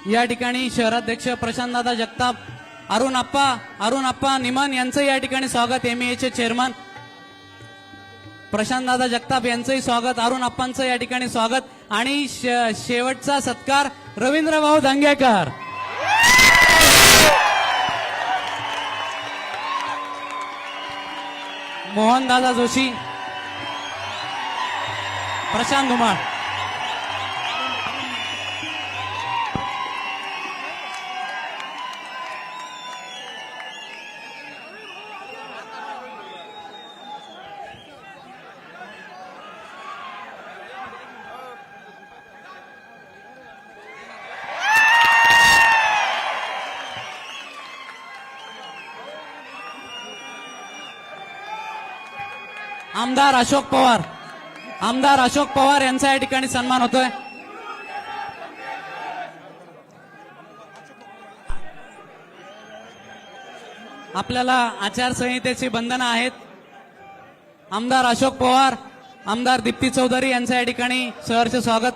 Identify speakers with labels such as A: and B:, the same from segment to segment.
A: या ठिकाणी शहराध्यक्ष प्रशांतदादा जगताप, अरुण आप्पा निमन यांचं या ठिकाणी स्वागत, एमईएचे चेअरमन प्रशांतदादा जगताप यांचंही स्वागत, अरुण आप्पांचं या ठिकाणी स्वागत आणि शेवटचा सत्कार रवींद्र भाऊ धंगेकर, मोहनदादा जोशी, प्रशांत धुमाळ. आमदार अशोक पवार यांचा या ठिकाणी सन्मान होतोय. आपल्याला आचारसंहितेची बंधनं आहेत. आमदार अशोक पवार, आमदार दीप्ती चौधरी यांचं या ठिकाणी सहर्ष स्वागत.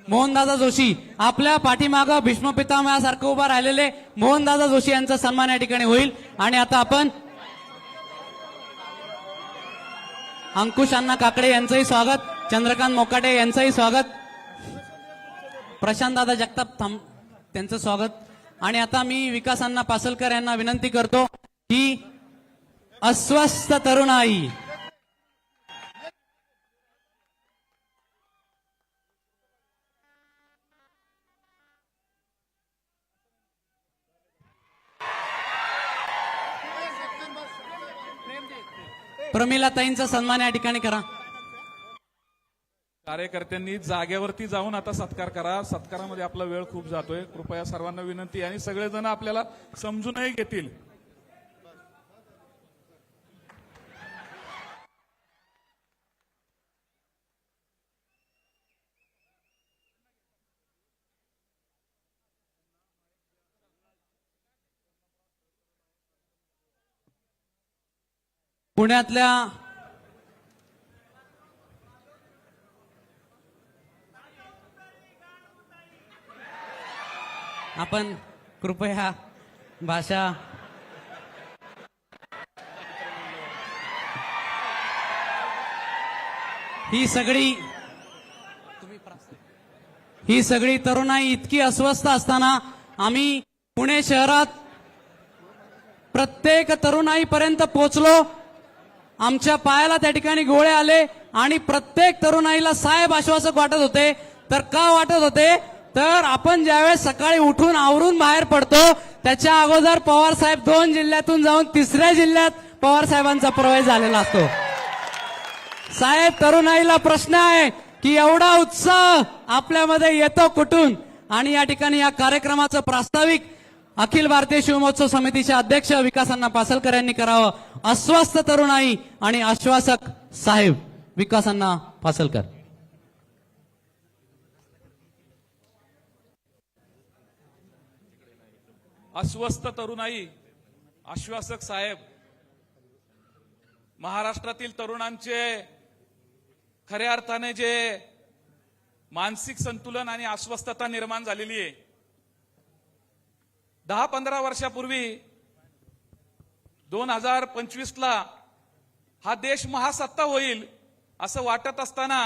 A: मोहनदादा जोशी, आपल्या पाठीमागं भीष्म पितामहासारखं उभा राहिलेले मोहनदादा जोशी यांचा सन्मान या ठिकाणी होईल. आणि आता आपण अंकुश अण्णा काकडे यांचंही स्वागत, चंद्रकांत मोकाटे यांचंही स्वागत, प्रशांतदादा जगताप त्यांचं स्वागत. आणि आता मी विकास अण्णा पासलकर यांना विनंती करतो की अस्वस्थ तरुणाई प्रमिला ताईंचा सन्मान या ठिकाणी करा.
B: कार्यकर्त्यांनी जागेवरती जाऊन आता सत्कार करा. सत्कारामध्ये आपला वेळ खूप जातोय. कृपया सर्वांना विनंती, आणि सगळेजण आपल्याला समजूनही घेतील.
A: पुण्यातल्या आपण कृपया भाषा ही सगळी तरुणाई इतकी अस्वस्थ असताना आम्ही पुणे शहरात प्रत्येक तरुणाईपर्यंत पोहोचलो. आमच्या पायाला त्या ठिकाणी गोळे आले आणि प्रत्येक तरुणाईला साहेब आश्वासक वाटत होते. तर का वाटत होते, तर आपण ज्यावेळेस सकाळी उठून आवरून बाहेर पडतो त्याच्या अगोदर पवार साहेब 2 जिल्ह्यातून जाऊन 3ऱ्या जिल्ह्यात पवार साहेबांचा प्रवेश झालेला असतो. साहेब, तरुणाईला प्रश्न आहे की एवढा उत्साह आपल्यामध्ये येतो कुठून? आणि या ठिकाणी या कार्यक्रमाचं प्रास्ताविक अखिल भारतीय शिवमहोत्सव समितीचे अध्यक्ष विकास अण्णा पासलकर यांनी करावं. अस्वस्थ तरुणाई आणि आश्वासक साहेब विकास अण्णा पासलकर.
B: अस्वस्थ तरुणाई, आश्वासक साहेब. महाराष्ट्रातील तरुणांचे खऱ्या अर्थाने जे मानसिक संतुलन आणि अस्वस्थता निर्माण झालेली आहे. 10-15 वर्षापूर्वी 2025ला हा देश महासत्ता होईल असं वाटत असताना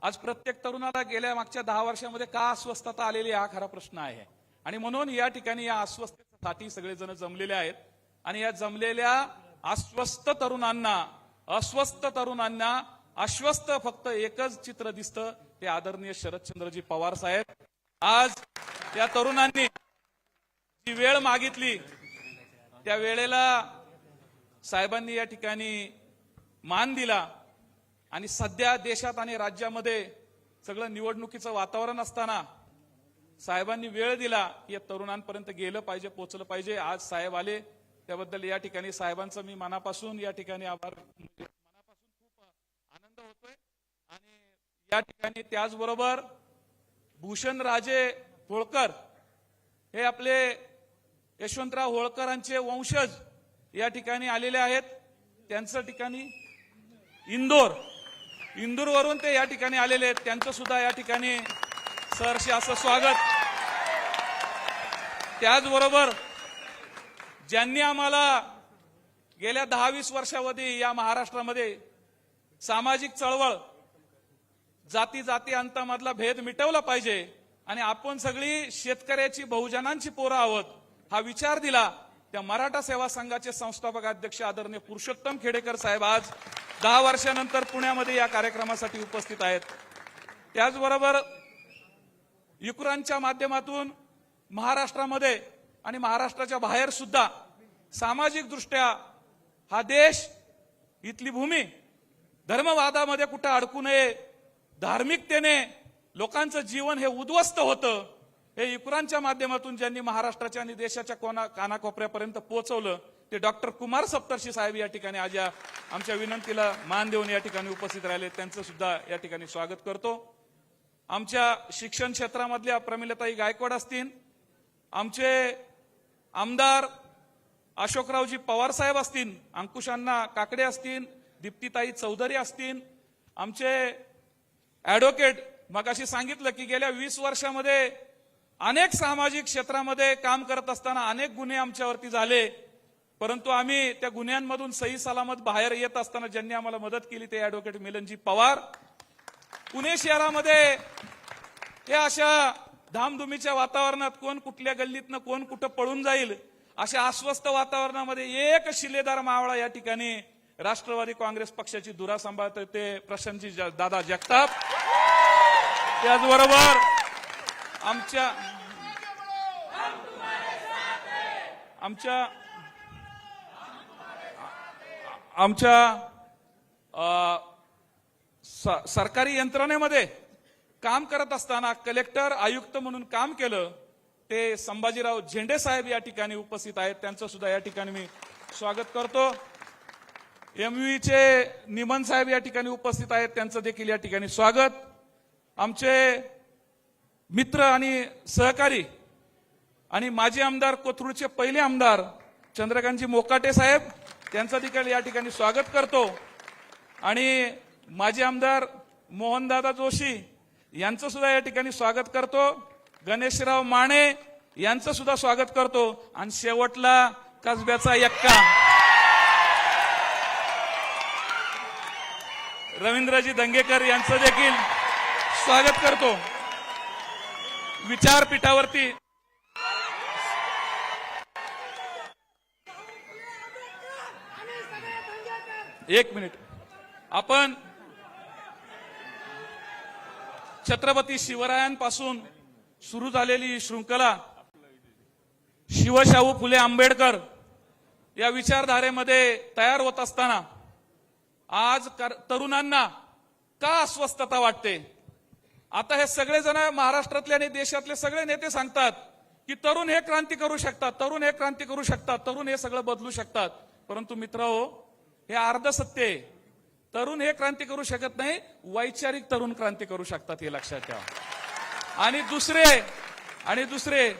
B: आज प्रत्येक तरुणाला गेल्या मागच्या 10 वर्षामध्ये का अस्वस्थता आलेली हा खरा प्रश्न आहे. आणि म्हणून या ठिकाणी या अस्वस्थतेसाठी सगळेजण जमलेले आहेत. आणि या जमलेल्या अस्वस्थ तरुणांना आश्वस्त फक्त एकच चित्र दिसतं, ते आदरणीय शरदचंद्रजी पवार साहेब. आज या तरुणांनी जी वेळ मागितली त्या वेळेला साहेबांनी या ठिकाणी मान दिला. आणि सध्या देशात आणि राज्यामध्ये सगळं निवडणुकीचं वातावरण असताना साहेबांनी वेळ दिला, या तरुणांपर्यंत गेलं पाहिजे, पोहोचलं पाहिजे. आज साहेब आले, त्याबद्दल या ठिकाणी साहेबांचं मी मनापासून या ठिकाणी आभार, मनापासून खूप आनंद होतोय. आणि या ठिकाणी त्याचबरोबर भूषण राजे होळकर हे आपले यशवंतराव होळकरांचे वंशज या ठिकाणी आलेले आहेत. त्यांचं ठिकाणी इंदूरवरून ते या ठिकाणी आलेले आहेत. त्यांचं सुद्धा या ठिकाणी सहर्ष असं स्वागत. त्याचबरोबर ज्यांनी आम्हाला गेल्या 10-20 वर्षामध्ये या महाराष्ट्रामध्ये सामाजिक चळवळ, जाती जाती अंतामधला भेद मिटवला पाहिजे आणि आपण सगळी शेतकऱ्याची, बहुजनांची पोरं आहोत हा विचार दिला, त्या मराठा सेवा संघाचे संस्थापक अध्यक्ष आदरणीय पुरुषोत्तम खेडेकर साहेब आज 10 वर्षानंतर पुण्यामध्ये या कार्यक्रमासाठी उपस्थित आहेत. त्याचबरोबर युक्रांच्या माध्यमातून महाराष्ट्रामध्ये आणि महाराष्ट्राच्या बाहेर सुद्धा सामाजिक दृष्ट्या हा देश, इथली भूमी धर्मवादामध्ये कुठं अडकू नये, धार्मिकतेने लोकांचं जीवन हे उद्ध्वस्त होतं, हे युक्रांच्या माध्यमातून ज्यांनी महाराष्ट्राच्या आणि देशाच्या कानाकोपऱ्यापर्यंत पोहोचवलं ते डॉक्टर कुमार सप्तर्षी साहेब या ठिकाणी आज आमच्या विनंतीला मान देऊन या ठिकाणी उपस्थित राहिले, त्यांचं सुद्धा या ठिकाणी स्वागत करतो. आमच्या शिक्षण क्षेत्रामधल्या प्रमिलताई गायकवाड असतील, आमचे आमदार अशोकरावजी पवार साहेब असतील, अंकुशांना काकडे असतील, दीप्तीताई चौधरी असतील, आमचे ऍडव्होकेट मगाशी सांगितलं की गेल्या 20 वर्षामध्ये अनेक सामाजिक क्षेत्रामध्ये काम करत असताना अनेक गुन्हे आमच्यावरती झाले, परंतु आम्ही त्या गुन्ह्यांमधून सही सलामत बाहेर येत असताना ज्यांनी आम्हाला मदत केली ते ऍडव्होकेट मिलनजी पवार. पुणे शहरामध्ये हे अशा धामधुमीच्या वातावरणात कोण कुठल्या गल्लीतनं कोण कुठं पळून जाईल अशा अस्वस्थ वातावरणामध्ये एक शिलेदार मावळा या ठिकाणी राष्ट्रवादी काँग्रेस पक्षाची धुरा सांभाळते ते प्रशांतजी दादा जगताप. त्याचबरोबर आमच्या सरकारी यंत्रणेमध्ये काम करत असताना कलेक्टर आयुक्त म्हणून काम केलं ते संभाजीराव झेंडे साहेब या ठिकाणी उपस्थित आहेत, त्यांचं सुद्धा या ठिकाणी मी स्वागत करतो. एमयूचे निमन साहेब या ठिकाणी उपस्थित आहेत, त्यांचं देखील या ठिकाणी स्वागत. आमचे मित्र आणि सहकारी आणि माजी आमदार कोथरूडचे पहिले आमदार चंद्रकांतजी मोकाटे साहेब, त्यांचं देखील या ठिकाणी स्वागत करतो. आणि माजी आमदार मोहनदादा जोशी यांचं सुद्धा या ठिकाणी स्वागत करतो. गणेशराव माने यांचं सुद्धा स्वागत करतो. आणि शेवटला कसब्याचा यक्का रवींद्रजी दंगेकर यांचं देखील स्वागत करतो. विचारपीठावरती एक मिनिट, आपण छत्रपती शिवरायांपासून सुरू झालेली शृंखला शिवशाहू फुले आंबेडकर या विचारधारेमध्ये तयार होत असताना आज तरुणांना का अस्वस्थता वाटते? आता हे सगळेजण महाराष्ट्रातले आणि देशातले सगळे नेते सांगतात की तरुण हे क्रांती करू शकतात, तरुण हे क्रांती करू शकतात, तरुण हे सगळं बदलू शकतात. परंतु मित्रहो, हे अर्ध सत्य आहे. तरुण हे क्रांती करू शकत नाही, वैचारिक तरुण क्रांती करू शकतात, हे लक्षात ठेवा. आणि दुसरे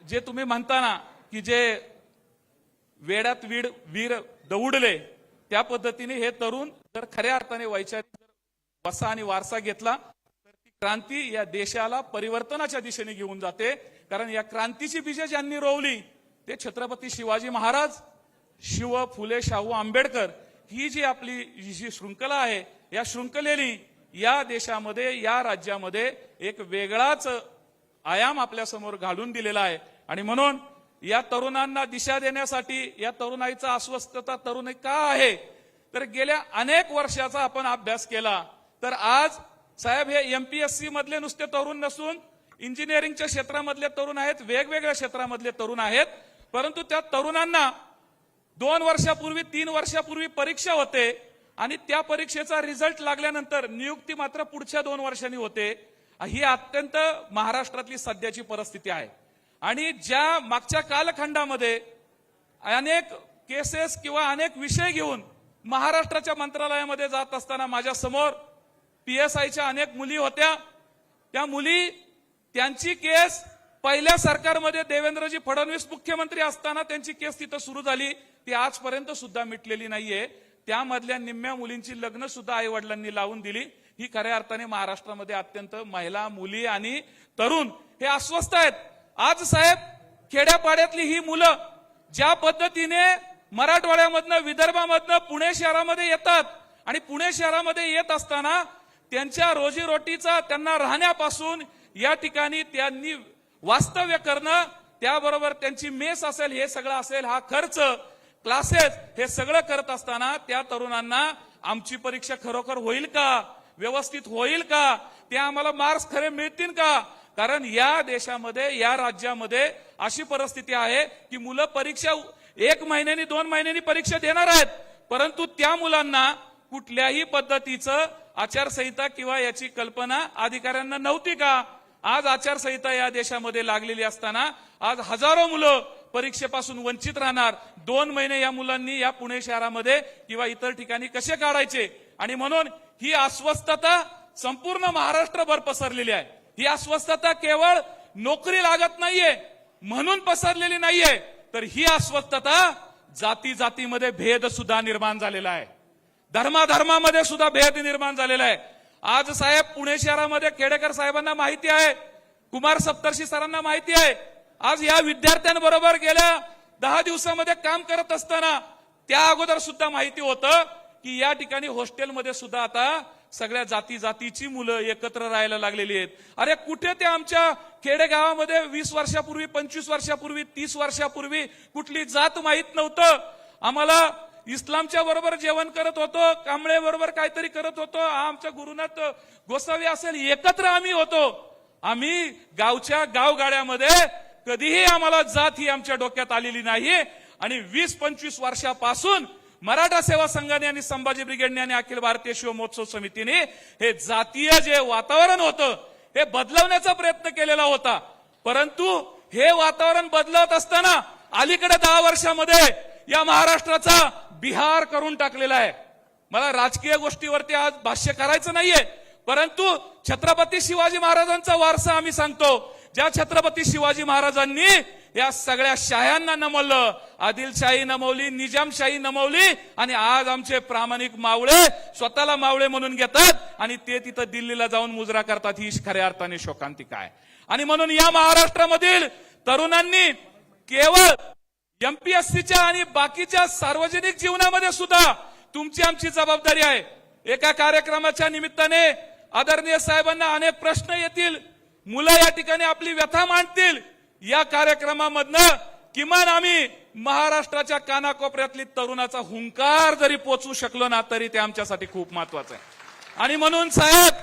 B: जे तुम्ही म्हणता ना की जे वेड्यात वीर दौडले, त्या पद्धतीने हे तरुण जर खऱ्या अर्थाने वैचारिक वसा आणि वारसा घेतला तर ती क्रांती या देशाला परिवर्तनाच्या दिशेने घेऊन जाते. कारण या क्रांतीची बीजे ज्यांनी रोवली ते छत्रपती शिवाजी महाराज, शिव फुले शाहू आंबेडकर. ही जी आपली जी शृंखला आहे, या शृंखलेने या देशामध्ये, या राज्यामध्ये एक वेगळाच आयाम आपल्या समोर घालून दिलेला आहे. आणि म्हणून या तरुणांना दिशा देण्यासाठी, या तरुणाईचा अस्वस्थता तरुण का आहे तर गेल्या अनेक वर्षाचा आपण अभ्यास केला तर आज साहेब हे एमपीएससी मधले नुसते तरुण नसून इंजिनिअरिंगच्या क्षेत्रामधले तरुण आहेत, वेगवेगळ्या क्षेत्रामधले तरुण आहेत. परंतु त्या तरुणांना 2 वर्षापूर्वी 3 वर्षापूर्वी परीक्षा होते आणि त्या परीक्षेचा रिझल्ट लागल्यानंतर नियुक्ती मात्र पुढच्या 2 वर्षांनी होते. ही अत्यंत महाराष्ट्रातली सध्याची परिस्थिती आहे. आणि ज्या मागच्या कालखंडामध्ये अनेक केसेस किंवा अनेक विषय घेऊन महाराष्ट्राच्या मंत्रालयामध्ये जात असताना माझ्या समोर PSIच्या अनेक मुली होत्या. त्या मुली, त्यांची केस पहिल्या सरकारमध्ये देवेंद्रजी फडणवीस मुख्यमंत्री असताना त्यांची केस तिथं सुरू झाली, ती आजपर्यंत सुद्धा मिटलेली नाहीये. त्यामधल्या निम्म्या मुलींची लग्न सुद्धा आई वडिलांनी लावून दिली. ही खऱ्या अर्थाने महाराष्ट्रामध्ये अत्यंत महिला, मुली आणि तरुण हे अस्वस्थ आहेत. आज साहेब खेड्यापाड्यातली ही मुलं ज्या पद्धतीने मराठवाड्यामधनं विदर्भामधनं पुणे शहरामध्ये येतात आणि पुणे शहरामध्ये येत असताना त्यांच्या रोजीरोटीचा त्यांना राहण्यापासून या ठिकाणी त्यांनी वास्तव्य करणं, त्याबरोबर त्यांची मेस असेल, हे सगळं असेल, हा खर्च, क्लासेस, हे सगळं करत असताना त्या तरुणांना आमची परीक्षा खरोखर होईल का, व्यवस्थित होईल का, ते आम्हाला मार्क्स खरे मिळतील का? कारण या देशामध्ये, या राज्यामध्ये अशी परिस्थिती आहे की मुलं परीक्षा 1 महिन्यानी 2 महिन्यांनी परीक्षा देणार आहेत, परंतु त्या मुलांना कुठल्याही पद्धतीचं आचारसंहिता किंवा याची कल्पना अधिकाऱ्यांना नव्हती का? आज आचारसंहिता या देशामध्ये लागलेली असताना आज हजारो मुलं परीक्षेपासून वंचित राहणार. 2 महिने या मुलांनी या पुणे शहरामध्ये किंवा इतर ठिकाणी कसे काढायचे? आणि म्हणून ही अस्वस्थता संपूर्ण महाराष्ट्रभर पसरलेली आहे. ही अस्वस्थता केवळ नोकरी लागत नाहीये म्हणून पसरलेली नाहीये, तर ही अस्वस्थता जाती जातीमध्ये भेद सुद्धा निर्माण झालेला आहे, धर्माधर्मामध्ये सुद्धा भेद निर्माण झालेला आहे. आज साहेब पुणे शहरामध्ये खेडेकर साहेबांना माहिती आहे, कुमार सप्तर्षी सरांना माहिती आहे. आज या विद्यार्थ्यांबरोबर गेल्या 10 दिवसामध्ये काम करत असताना त्या अगोदर सुद्धा माहिती होतं की या ठिकाणी हॉस्टेलमध्ये सुद्धा आता सगळ्या जाती जातीची मुलं एकत्र राहायला लागलेली आहेत. अरे कुठे ते आमच्या खेडेगावामध्ये 20 वर्षापूर्वी, 25 वर्षापूर्वी, 30 वर्षापूर्वी कुठली जात माहीत नव्हतं. आम्हाला इस्लामच्या बरोबर जेवण करत होतो, कांबळे बरोबर काहीतरी करत होतो, आमच्या गुरुनाथ गोसावी असेल, एकत्र आम्ही होतो. आम्ही गावच्या गावगाड्यामध्ये कधीही आम्हाला जात ही आमच्या डोक्यात आलेली नाही. आणि 20-25 वर्षापासून मराठा सेवा संघाने आणि संभाजी ब्रिगेडने आणि अखिल भारतीय शिव महोत्सव समितीने हे जातीय जे वातावरण होतं हे बदलवण्याचा प्रयत्न केलेला होता. परंतु हे वातावरण बदलत असताना अलीकडे 10 वर्षामध्ये या महाराष्ट्राचा बिहार करून टाकलेला आहे. मला राजकीय गोष्टीवरती आज भाष्य करायचं नाहीये, परंतु छत्रपती शिवाजी महाराजांचा वारसा आम्ही सांगतो. ज्या छत्रपती शिवाजी महाराजांनी या सगळ्या शाह्यांना नमवलं, आदिलशाही नमवली, निजामशाही नमवली, आणि आज आमचे प्रामाणिक मावळे स्वतःला मावळे म्हणून घेतात आणि ते तिथं दिल्लीला जाऊन मुजरा करतात. ही खऱ्या अर्थाने शोकांतिका आहे. आणि म्हणून या महाराष्ट्रामधील तरुणांनी केवळ एमपीएससीच्या आणि बाकीच्या सार्वजनिक जीवनामध्ये सुद्धा तुमची आमची जबाबदारी आहे. एका कार्यक्रमाच्या निमित्ताने आदरणीय साहेबांना अनेक प्रश्न येतील, मुलं या ठिकाणी आपली व्यथा मांडतील. या कार्यक्रमामधनं किमान आम्ही महाराष्ट्राच्या कानाकोपऱ्यातली तरुणाचा हुंकार जरी पोचवू शकलो ना तरी ते आमच्यासाठी खूप महत्वाचं आहे. आणि म्हणून साहेब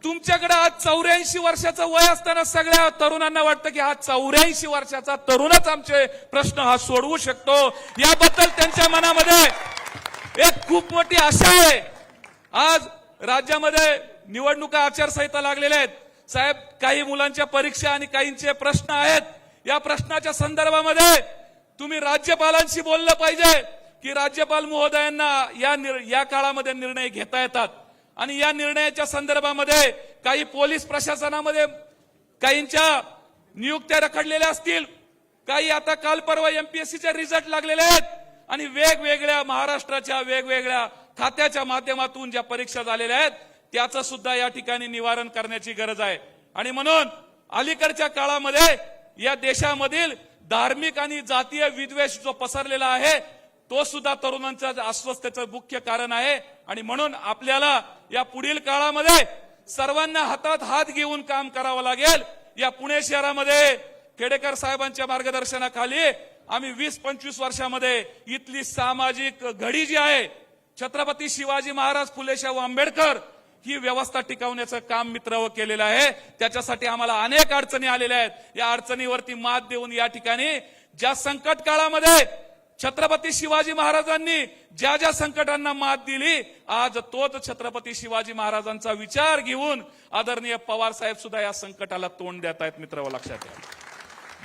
B: तुमच्याकडं आज 84 वर्षाचं वय असताना सगळ्या तरुणांना वाटतं की हा 84 वर्षाचा तरुणच आमचे प्रश्न हा सोडवू शकतो. याबद्दल त्यांच्या मनामध्ये एक खूप मोठी आशा आहे. आज राज्यामध्ये निवडणुका आचारसंहिता लागलेल्या आहेत साहेब. काही मुलांच्या परीक्षा आणि काहींचे प्रश्न आहेत. या प्रश्नाच्या संदर्भामध्ये तुम्ही राज्यपालांशी बोललं पाहिजे की राज्यपाल महोदयांना या काळामध्ये निर्णय घेता येतात. आणि या निर्णयाच्या संदर्भामध्ये काही पोलीस प्रशासनामध्ये काहींच्या नियुक्त्या रखडलेल्या असतील, काही आता काल परवा एमपीएससीचे रिझल्ट लागलेले आहेत, आणि वेगवेगळ्या महाराष्ट्राच्या वेगवेगळ्या खात्याच्या माध्यमातून ज्या परीक्षा झालेल्या आहेत त्याचं सुद्धा या ठिकाणी निवारण करण्याची गरज आहे. आणि म्हणून अलीकडच्या काळामध्ये या देशामधील धार्मिक आणि जातीय विद्वेष जो पसरलेला आहे तो सुद्धा तरुणांच्या अस्वस्थतेचं मुख्य कारण आहे. आणि म्हणून आपल्याला या पुढील काळामध्ये सर्वांना हातात हात घेऊन काम करावं लागेल. या पुणे शहरामध्ये खेडेकर साहेबांच्या मार्गदर्शनाखाली आम्ही 20-25 वर्षामध्ये इथली सामाजिक घडी जी आहे, छत्रपती शिवाजी महाराज, फुले शाहू आंबेडकर, ही व्यवस्था टिकवण्याचं काम मित्रांनो केलेलं आहे. त्याच्यासाठी आम्हाला अनेक अडचणी आलेल्या आहेत. या अडचणीवरती मात देऊन या ठिकाणी ज्या संकट काळामध्ये छत्रपती शिवाजी महाराजांनी ज्या संकटांना मात दिली, आज तोच छत्रपती शिवाजी महाराजांचा विचार घेऊन आदरणीय पवार साहेब सुद्धा या संकटाला तोंड देत आहेत. मित्रांनो लक्षात घ्या,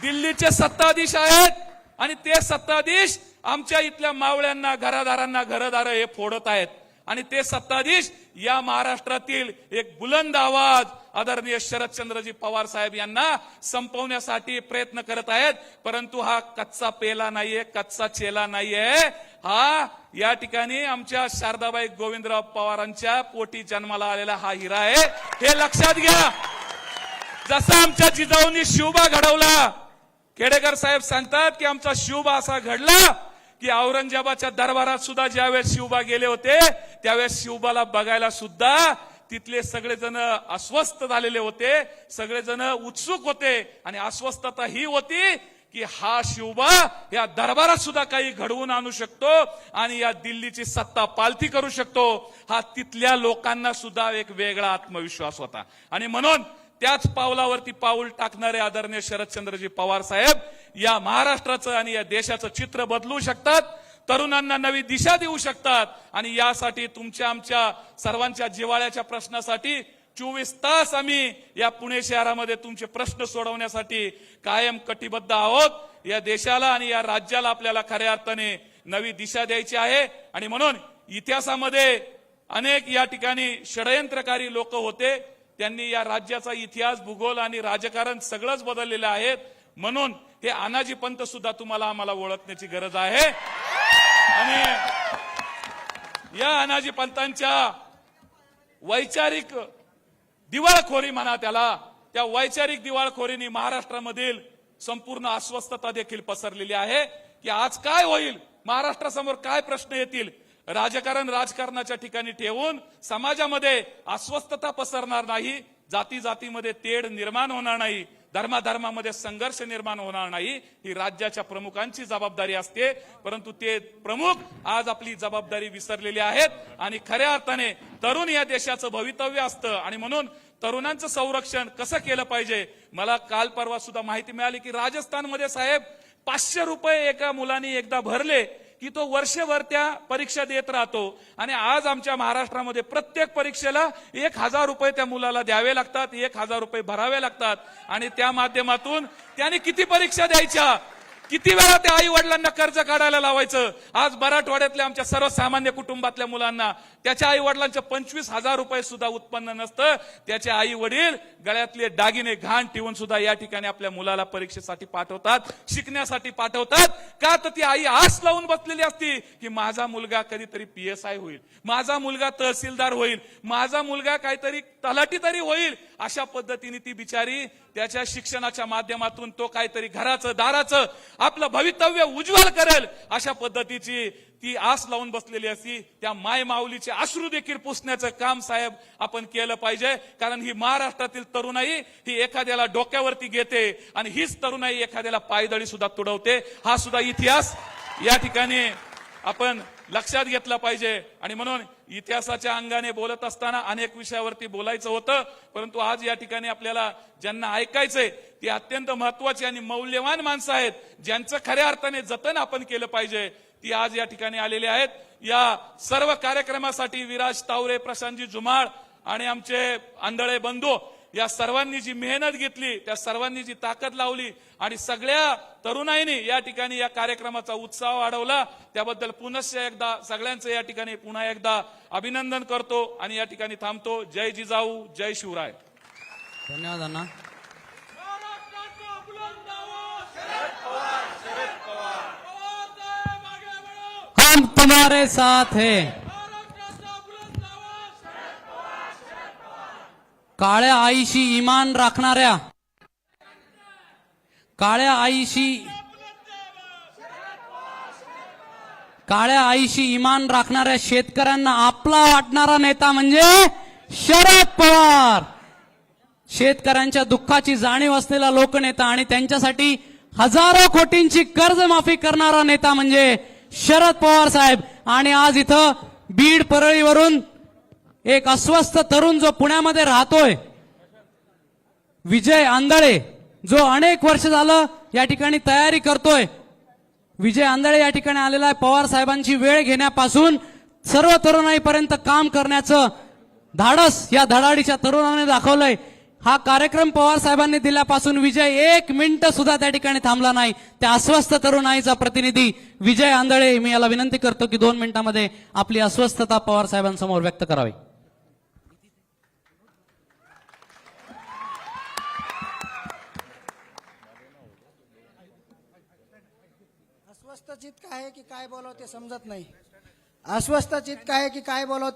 B: दिल्लीचे सत्ताधीश आहेत आणि ते सत्ताधीश आमच्या इथल्या मावळ्यांना, घरादारांना घरदार हे फोडत आहेत. आणि ते सत्ताधीश या महाराष्ट्रातील एक बुलंद आवाज आदरणीय शरदचंद्रजी पवार साहेब यांना संपवण्यासाठी प्रयत्न करत आहेत. परंतु हा कच्चा पेला नाहीये, कच्चा चेला नाहीये. हा या ठिकाणी आमच्या शारदाबाई गोविंदराव पवारांच्या पोटी जन्माला आलेला हा हिरा आहे, हे लक्षात घ्या. जसा आमच्या जिजाऊंनी शिवबा घडवला, खेडेकर साहेब सांगतात की आमचा शिवबा असा घडला की औरंगजेबाच्या दरबारात सुद्धा ज्यावेळेस शिवबा गेले होते त्यावेळेस शिवबाला बघायला सुद्धा तिथले सगळेजण अस्वस्थ झालेले होते, सगळेजण उत्सुक होते आणि अस्वस्थता ही होती की हा शिवबा या दरबारात सुद्धा काही घडवून आणू शकतो आणि या दिल्लीची सत्ता पालथी करू शकतो. हा तिथल्या लोकांना सुद्धा एक वेगळा आत्मविश्वास होता आणि म्हणून त्याच पावलावरती पाऊल टाकणारे आदरणीय शरदचंद्रजी पवार साहेब या महाराष्ट्राचं आणि या देशाचं चित्र बदलू शकतात, तरुणांना नवी दिशा देऊ शकतात आणि यासाठी तुमच्या आमच्या सर्वांच्या जिव्हाळ्याच्या प्रश्नासाठी 24 तास आम्ही या पुणे शहरामध्ये तुमचे प्रश्न सोडवण्यासाठी कायम कटिबद्ध आहोत. या देशाला आणि या राज्याला आपल्याला खऱ्या अर्थाने नवी दिशा द्यायची आहे आणि म्हणून इतिहासामध्ये अनेक या ठिकाणी षडयंत्रकारी लोक होते, त्यांनी या राज्याचा इतिहास, भूगोल आणि राजकारण सगळंच बदललेलं आहे. म्हणून हे अनाजी पंत सुद्धा तुम्हाला आम्हाला ओळखण्याची गरज आहे आणि या अनाजी पंतांच्या वैचारिक दिवाळखोरी म्हणा त्याला, त्या वैचारिक दिवाळखोरीने महाराष्ट्रामधील संपूर्ण अस्वस्थता देखील पसरलेली आहे की आज काय होईल, महाराष्ट्रासमोर काय प्रश्न येतील. राजकारणाच्या ठिकाणी ठेवून समाजामध्ये अस्वस्थता पसरणार नाही, जाती जातीमध्ये तेढ निर्माण होणार नाही, धर्माधर्मामध्ये संघर्ष निर्माण होणार नाही. ही राज्याच्या प्रमुखांची जबाबदारी असते, परंतु ते प्रमुख आज आपली जबाबदारी विसरलेले आहेत आणि खऱ्या अर्थाने तरुण या देशाचं भवितव्य असतं आणि म्हणून तरुणांचं संरक्षण कसं केलं पाहिजे. मला काल परवा सुद्धा माहिती मिळाली की राजस्थानमध्ये साहेब 500 रुपये एका मुलाने एकदा भरले की तो वर्षभर त्या परीक्षा देत राहतो आणि आज आमच्या महाराष्ट्रामध्ये प्रत्येक परीक्षेला 1000 रुपये त्या मुलाला द्यावे लागतात, 1000 रुपये भरावे लागतात आणि त्या माध्यमातून त्याने किती परीक्षा द्यायच्या, किती वेळा त्या आई वडिलांना कर्ज काढायला लावायचं. आज मराठवाड्यातल्या आमच्या सर्वसामान्य कुटुंबातल्या मुलांना त्याच्या आई वडिलांच्या 25,000 रुपये सुद्धा उत्पन्न नसतं, त्याचे आई वडील गळ्यातले दागिने घाण ठेवून सुद्धा या ठिकाणी आपल्या मुलाला परीक्षेसाठी पाठवतात, शिकण्यासाठी पाठवतात. का तर ती आई आस लावून बसलेली असती की माझा मुलगा कधीतरी PSI होईल, माझा मुलगा तहसीलदार होईल, माझा मुलगा काहीतरी तलाठी तरी होईल. अशा पद्धतीने ती बिचारी त्याच्या शिक्षणाच्या माध्यमातून तो काहीतरी घराचं दाराचं आपलं भवितव्य उज्ज्वल करेल अशा पद्धतीची ती आस लावून बसलेली असती. त्या माय माऊलीचे अश्रू देखील पुसण्याचं काम साहेब आपण केलं पाहिजे, कारण ही महाराष्ट्रातील तरुणाई ही एखाद्याला डोक्यावरती घेते आणि हीच तरुणाई एखाद्याला पायदळी सुद्धा तुडवते. हा सुद्धा इतिहास या ठिकाणी आपण लक्षात घेतला पाहिजे आणि म्हणून इतिहासाच्या अंगाने बोलत असताना अनेक विषयावरती बोलायचं होतं, परंतु आज या ठिकाणी आपल्याला ज्यांना ऐकायचंय ती अत्यंत महत्वाची आणि मौल्यवान माणसं आहेत, ज्यांचं खऱ्या अर्थाने जतन आपण केलं पाहिजे, ती आज या ठिकाणी आलेली आहेत. या सर्व कार्यक्रमासाठी विराज तावरे, प्रशांतजी जुमाळ आणि आमचे आंधळे बंधू या सर्वांनी जी मेहनत घेतली, त्या सर्वांनी जी ताकद लावली आणि सगळ्या तरुणाईनी या ठिकाणी या कार्यक्रमाचा उत्साह वाढवला, त्याबद्दल पुनश्च एकदा सगळ्यांचं या ठिकाणी पुन्हा एकदा अभिनंदन करतो आणि या ठिकाणी थांबतो. जय जिजाऊ, जय शिवराय.
A: धन्यवाद अण्णा. हम तुम्हारे साथ हैं. काळ्या आईशी इमान राखणाऱ्या, काळ्या आईशी इमान राखणाऱ्या शेतकऱ्यांना आपला वाटणारा नेता म्हणजे शरद पवार. शेतकऱ्यांच्या दुःखाची जाणीव असलेला लोकनेता आणि त्यांच्यासाठी हजारो कोटींची कर्जमाफी करणारा नेता म्हणजे शरद पवार साहेब. आणि आज इथं बीड परळीवरून एक अस्वस्थ तरुण जो पुण्यामध्ये राहतोय, विजय आंधळे, जो अनेक वर्ष झालं या ठिकाणी तयारी करतोय. विजय आंधळे या ठिकाणी आलेला आहे. पवार साहेबांची वेळ घेण्यापासून सर्व तरुणाईपर्यंत काम करण्याचं धाडस या धडाडीच्या तरुणाने दाखवलंय. हा कार्यक्रम पवार साहेबांनी दिल्यापासून विजय 1 मिनिट सुद्धा त्या ठिकाणी थांबला नाही. त्या अस्वस्थ तरुणाईचा प्रतिनिधी विजय आंधळे, मी याला विनंती करतो की 2 मिनिटांमध्ये आपली अस्वस्थता पवार साहेबांसमोर व्यक्त करावी.
C: अस्वस्थ चित्त काय की काय बोलावं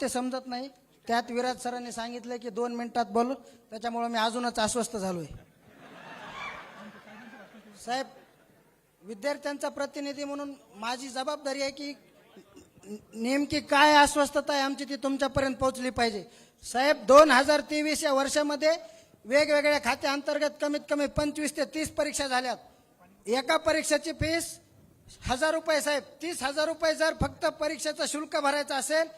C: ते समजत नाही. त्यात विराज सरांनी सांगितलं की 2 मिनिटात बोलू, त्याच्यामुळे मी अजूनच अस्वस्थ झालोय. साहेब, विद्यार्थ्यांचा प्रतिनिधी म्हणून माझी जबाबदारी आहे की नेमकी काय अस्वस्थता आहे आमची ती तुमच्यापर्यंत पोहोचली पाहिजे. साहेब, 2023 या वर्षामध्ये वेगवेगळ्या खात्याअंतर्गत कमीत कमी 25 ते 30 परीक्षा झाल्यात. एका परीक्षेची फीस 1000 रुपये. साहेब, 30,000 रुपये जर फक्त परीक्षेचं शुल्क भरायचं असेल,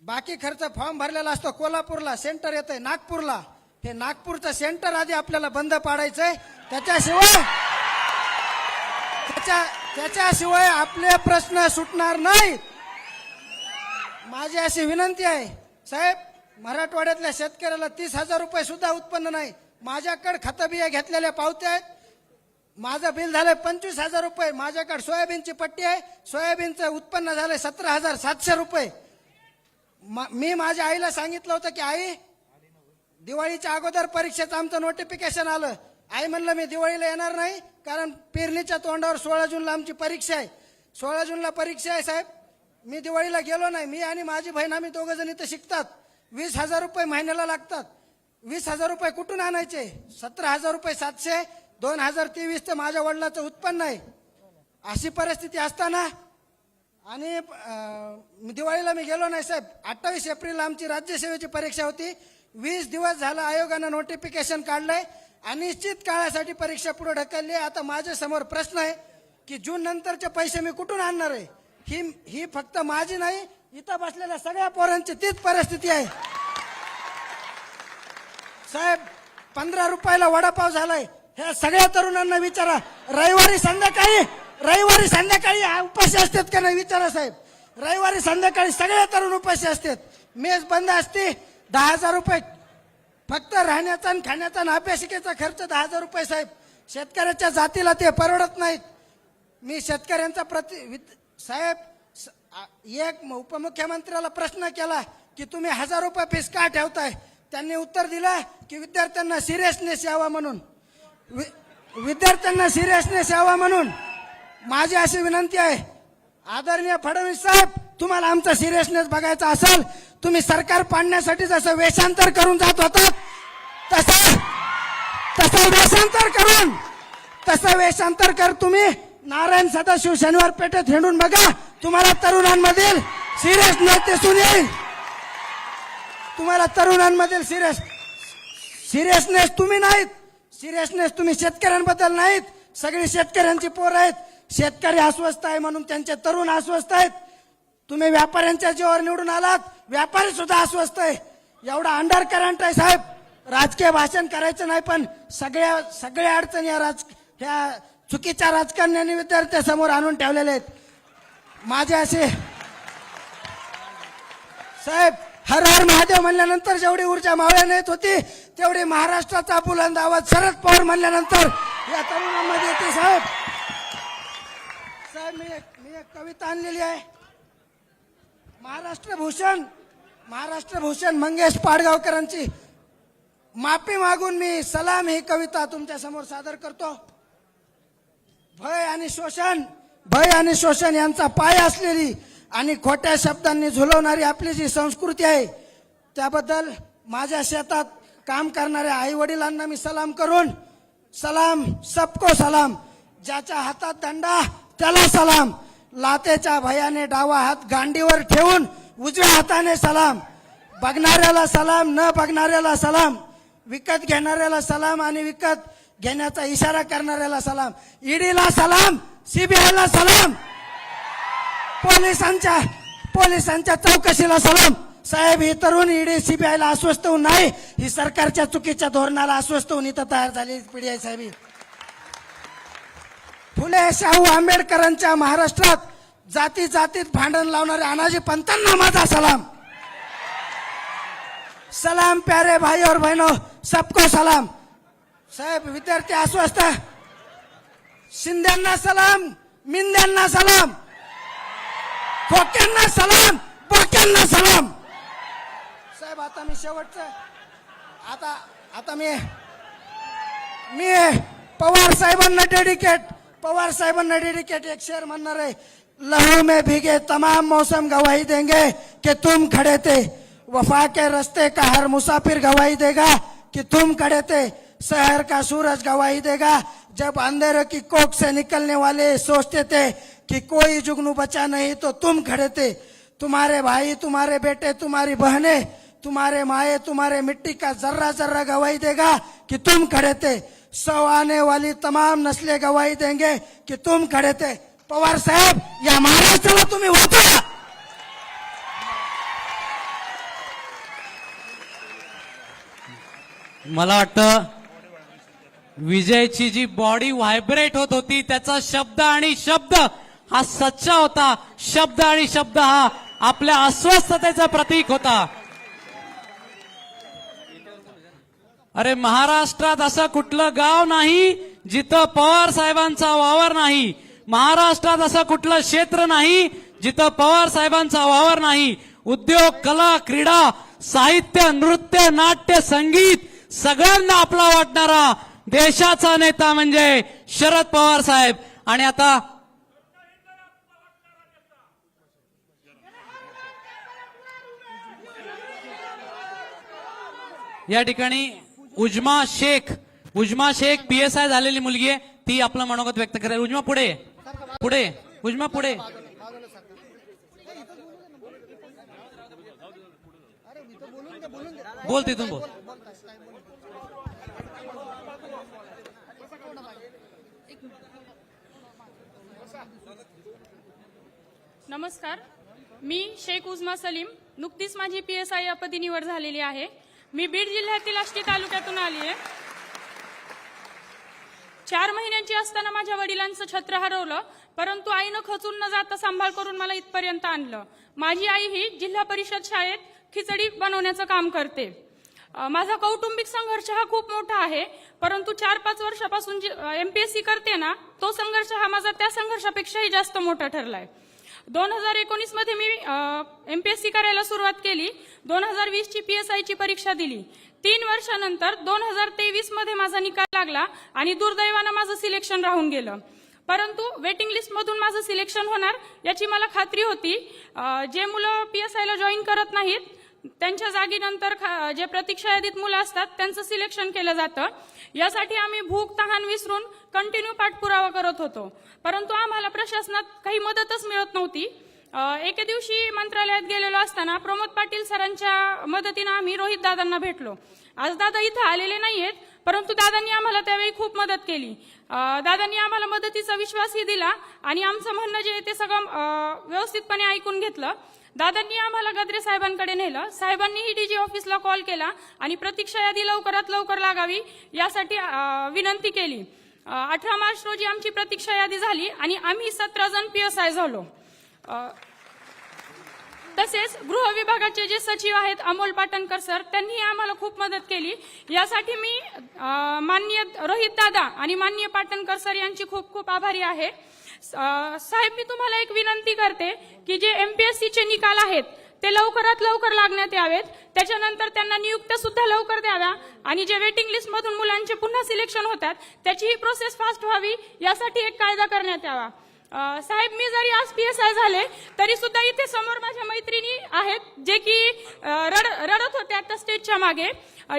C: बाकी खर्च फॉर्म भरलेला असतो. कोल्हापूरला सेंटर येतंय, नागपूरला. हे नागपूरचं सेंटर आधी आपल्याला बंद पाडायचंय. त्याच्याशिवाय आपले प्रश्न सुटणार नाही. माझी अशी विनंती आहे साहेब, मराठवाड्यातल्या शेतकऱ्याला 30,000 रुपये सुद्धा उत्पन्न नाही. माझ्याकडे खतबिया घेतलेल्या पावत्या आहेत. माझं बिल झालंय 25,000 रुपये. माझ्याकडे सोयाबीनची पट्टी आहे. सोयाबीनचं उत्पन्न झालंय 17,700 रुपये. मी माझ्या आईला सांगितलं होतं की आई, दिवाळीच्या अगोदर परीक्षेचं आमचं नोटिफिकेशन आलं. आई म्हणलं मी दिवाळीला येणार नाही, कारण पेरणीच्या तोंडावर 16 जूनला आमची परीक्षा आहे. 16 जूनला परीक्षा आहे. साहेब, मी दिवाळीला गेलो नाही. मी आणि माझी बहीण आम्ही 2 जण इथं शिकतात. 20,000 रुपये महिन्याला लागतात. 20,000 रुपये कुठून आणायचे? 17,700. 2023 माझ्या वडिलाचं उत्पन्न आहे. अशी परिस्थिती असताना आणि दिवाळीला मी गेलो नाही. साहेब, 28 एप्रिलला आमची राज्यसेवेची परीक्षा होती. 20 दिवस झालं आयोगानं नोटिफिकेशन काढलंय. अनिश्चित काळासाठी परीक्षा पुढे ढकलली. आता माझ्या समोर प्रश्न आहे की जून नंतरचे पैसे मी कुठून आणणार आहे? ही फक्त माझी नाही, इथं बसलेल्या सगळ्या पोरांची तीच परिस्थिती आहे. साहेब, 15 रुपयाला वडापाव झालाय. ह्या सगळ्या तरुणांना विचारा. रविवारी संध्याकाळी उपाशी असतात का नाही विचारा. साहेब, रविवारी संध्याकाळी सगळे तरुण उपाशी असतात. मेस बंद असते. 10,000 रुपये फक्त राहण्याचा आणि खाण्याचा आणि अभ्यासिकेचा खर्च 10,000 रुपये. साहेब, शेतकऱ्याच्या जातीला ते परवडत नाहीत. मी शेतकऱ्यांचा साहेब, एक उपमुख्यमंत्र्याला प्रश्न केला की तुम्ही 1000 रुपये फीस का ठेवताय? त्यांनी उत्तर दिलं की विद्यार्थ्यांना सिरियसनेस यावा म्हणून. विद्यार्थ्यांना सिरियसनेस यावा म्हणून. माझी अशी विनंती आहे, आदरणीय फडणवीस साहेब, तुम्हाला आमचा सिरियसनेस बघायचा असेल, तुम्ही सरकार पाडण्यासाठी जसं वेषांतर करून जात होतात तसं वेषांतर कर. तुम्ही नारायण सदाशिव शनिवार पेठेत हिंडून बघा. तुम्हाला तरुणांमधील सिरियसनेस दिसून येईल. तुम्हाला तरुणांमधील सिरियसनेस तुम्ही नाहीत. सिरियसनेस तुम्ही शेतकऱ्यांबद्दल नाहीत. सगळी शेतकऱ्यांची पोरं आहेत. शेतकरी अस्वस्थ आहे म्हणून त्यांचे तरुण अस्वस्थ आहेत. तुम्ही व्यापाऱ्यांच्या जीवावर निवडून आलात. व्यापारी सुद्धा अस्वस्थ आहे. एवढा अंडर करंट आहे. साहेब, राजकीय भाषण करायचं नाही, पण सगळ्या अडचणी ह्या चुकीच्या राजकारण्यांनी विद्यार्थ्यांसमोर आणून ठेवलेले आहेत. माझे असे साहेब, हर हर महादेव म्हणल्यानंतर जेवढी ऊर्जा मावळ्याने येत होती, तेवढी महाराष्ट्राचा बुलंद आवाज शरद पवार म्हणल्यानंतर या तरुणांमध्ये येते. साहेब, मी एक कविता आणलेली आहे. महाराष्ट्रभूषण मंगेश पाडगावकरांची माफी मागून मी सलाम ही कविता तुमच्या समोर सादर करतो. भय आणि शोषण यांचा पाय असलेली आणि खोट्या शब्दांनी झुलवणारी आपली जी संस्कृती आहे, त्याबद्दल माझ्या शेतात काम करणाऱ्या आई वडिलांना मी सलाम करून, सलाम सबको सलाम, ज्याच्या हातात दंडा त्याला सलाम, लातेच्या भयाने डावा हात गांडीवर ठेवून उजव्या हाताने सलाम, बघणाऱ्याला सलाम न बघणाऱ्याला सलाम, विकत घेणाऱ्याला सलाम आणि विकत घेण्याचा इशारा करणाऱ्याला सलाम, ईडीला सलाम, सीबीआयला सलाम, पोलिसांच्या चौकशीला सलाम. साहेब, ही तरुण ईडी सीबीआयला अस्वस्थ होऊन नाही, ही सरकारच्या चुकीच्या धोरणाला अस्वस्थ होऊन इथं तयार झालेली पिढी आहे. साहेब, फुले शाहू आंबेडकरांच्या महाराष्ट्रात जाती जातीत भांडण लावणाऱ्या अनाजी पंतांना माझा सलाम. सलाम प्यारे भाई और बहनों, सबको सलाम. साहेब, विद्यार्थी अस्वस्थ, शिंद्यांना सलाम, मिंद्यांना सलाम, खोक्यांना सलाम, बोक्यांना सलाम. साहेब, आता मी शेवटचं आता मी पवार साहेबांना डेडिकेट एक शेर म्हणणार आहे. लहू में भीगे तमाम मौसम गवाही देंगे कि तुम खड़े थे, वफा के रास्ते का हर मुसाफिर गवाही देगा कि तुम खड़े थे। शहर का सूरज गवाही देगा जब अंधेरे की कोख से निकलने वाले सोचते थे कि कोई जुगनू बचा नहीं तो तुम खड़े थे। तुम्हारे भाई, तुम्हारे बेटे, तुम्हारी बहनें, तुम्हारे माए, तुम्हारे मिट्टी का जर्रा जर्रा गवाही देगा कि तुम खड़े थे। सौ आने वाली तमाम नस्लें गवाही देंगे कि तुम खड़े थे। पवार साहेब, या महाराष्ट्राला तुम्ही होता।
A: मला वाटतं विजयची जी बॉडी व्हायब्रेट होत होती त्याचा शब्द आणि शब्द हा सच्चा होता. शब्द आणि शब्द हा आपल्या अस्वस्थतेचं प्रतीक होता. अरे महाराष्ट्रात असं कुठलं गाव नाही जिथं पवार साहेबांचा वावर नाही. महाराष्ट्रात असं कुठलं क्षेत्र नाही जिथं पवार साहेबांचा वावर नाही. उद्योग, कला, क्रीडा, साहित्य, नृत्य, नाट्य, संगीत सगळ्यांना आपला वाटणारा देशाचा नेता म्हणजे शरद पवार साहेब. आणि आता या ठिकाणी उजमा शेख PSI झालेली मुलगी आहे, ती आपलं मनोगत व्यक्त करेल. उजमा पुढे पुढे उजमा पुढे. बोल तिथून बोल.
D: नमस्कार, मी शेख उजमा सलीम. नुकतीच माझी PSI या पदी निवड झालेली आहे. मी बीड जिल्ह्यातील आष्टी तालुक्यातून आली आहे. 4 महिन्यांची असताना माझ्या वडिलांचं छत्र हरवलं, परंतु आईनं खचून न जाता सांभाळ करून मला इथपर्यंत आणलं. माझी आई ही जिल्हा परिषद शाळेत खिचडी बनवण्याचं काम करते. माझा कौटुंबिक संघर्ष हा खूप मोठा आहे, परंतु 4-5 वर्षापासून MPSC करते ना, तो संघर्ष हा माझा त्या संघर्षापेक्षाही जास्त मोठा ठरलाय. 2019 मध्ये मी MPSC करायला सुरुवात केली. 2020 ची PSI ची परीक्षा दिली. 3 वर्षानंतर 2023 मध्ये माझा निकाल लागला आणि दुर्दैवानं माझं सिलेक्शन राहून गेलं. परंतु वेटिंग लिस्ट मधून माझं सिलेक्शन होणार याची मला खात्री होती. जे मुलं PSI ला जॉईन करत नाहीत त्यांच्या जागी नंतर जे प्रतीक्षा यादीत मुलं असतात त्यांचं सिलेक्शन केलं जातं. यासाठी आम्ही भूक तहान विसरून कंटिन्यू पाठपुरावा करत होतो, परंतु आम्हाला प्रशासनात काही मदतच मिळत नव्हती. एके दिवशी मंत्रालयात गेलेलो असताना प्रमोद पाटील सरांच्या मदतीनं आम्ही रोहित दादांना भेटलो. आज दादा इथं आलेले नाहीयेत, परंतु दादांनी आम्हाला त्यावेळी खूप मदत केली. दादांनी आम्हाला मदतीचा विश्वासही दिला आणि आमचं म्हणणं जे ते सगळं व्यवस्थितपणे ऐकून घेतलं. दादांनी आम्हाला गद्रे साहेबांकडे नेलं. साहेबांनीही DG ऑफिसला कॉल केला आणि प्रतीक्षा यादी लवकरात लवकर लागावी यासाठी विनंती केली. 18 मार्च रोजी आमची प्रतीक्षा यादी झाली आणि आम्ही 17 जण PSI झालो. तसेच गृह विभागाचे जे सचिव आहेत अमोल पाटणकर सर, त्यांनी आम्हाला खूप मदत केली. यासाठी मी माननीय रोहित दादा आणि माननीय पाटणकर सर यांची खूप खूप आभारी आहे. साहेब, मी तुम्हाला एक विनंती करते की जे MPSC चे निकाल आहेत ते लवकरात लवकर लागण्यात यावेत. त्याच्यानंतर त्यांना नियुक्त्या सुद्धा लवकर द्याव्या आणि जे वेटिंग लिस्ट मधून मुलांचे पुन्हा सिलेक्शन होतात त्याची ही प्रोसेस फास्ट व्हावी यासाठी एक कायदा करण्यात यावा. साहेब, मी जरी आज PSI झाले तरी सुद्धा इथे समोर माझ्या मैत्रिणी आहेत जे की रडत होत्या त्या स्टेजच्या मागे.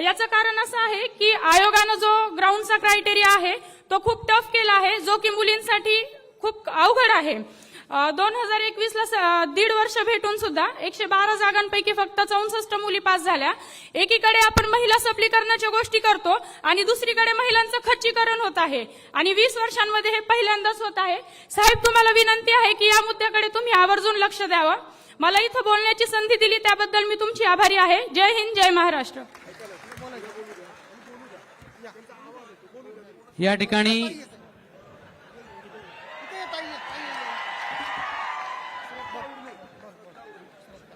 D: याचं कारण असं आहे की आयोगानं जो ग्राउंडचा क्रायटेरिया आहे तो खूप टफ केला आहे, जो की मुलींसाठी खूप अवघड आहे. 2021 ला 1.5 वर्ष भेटून सुद्धा 112 जागांपैकी फक्त 64 मुली पास झाल्या. एकीकडे आपण महिला सबलीकरणाच्या गोष्टी करतो आणि दुसरीकडे महिलांचं खच्चीकरण होत आहे आणि 20 वर्षांमध्ये हे पहिल्यांदाच होत आहे. साहेब, तुम्हाला विनंती आहे की या मुद्द्याकडे तुम्ही आवर्जून लक्ष द्यावं. मला इथं बोलण्याची संधी दिली त्याबद्दल मी तुमची आभारी आहे. जय हिंद, जय महाराष्ट्र.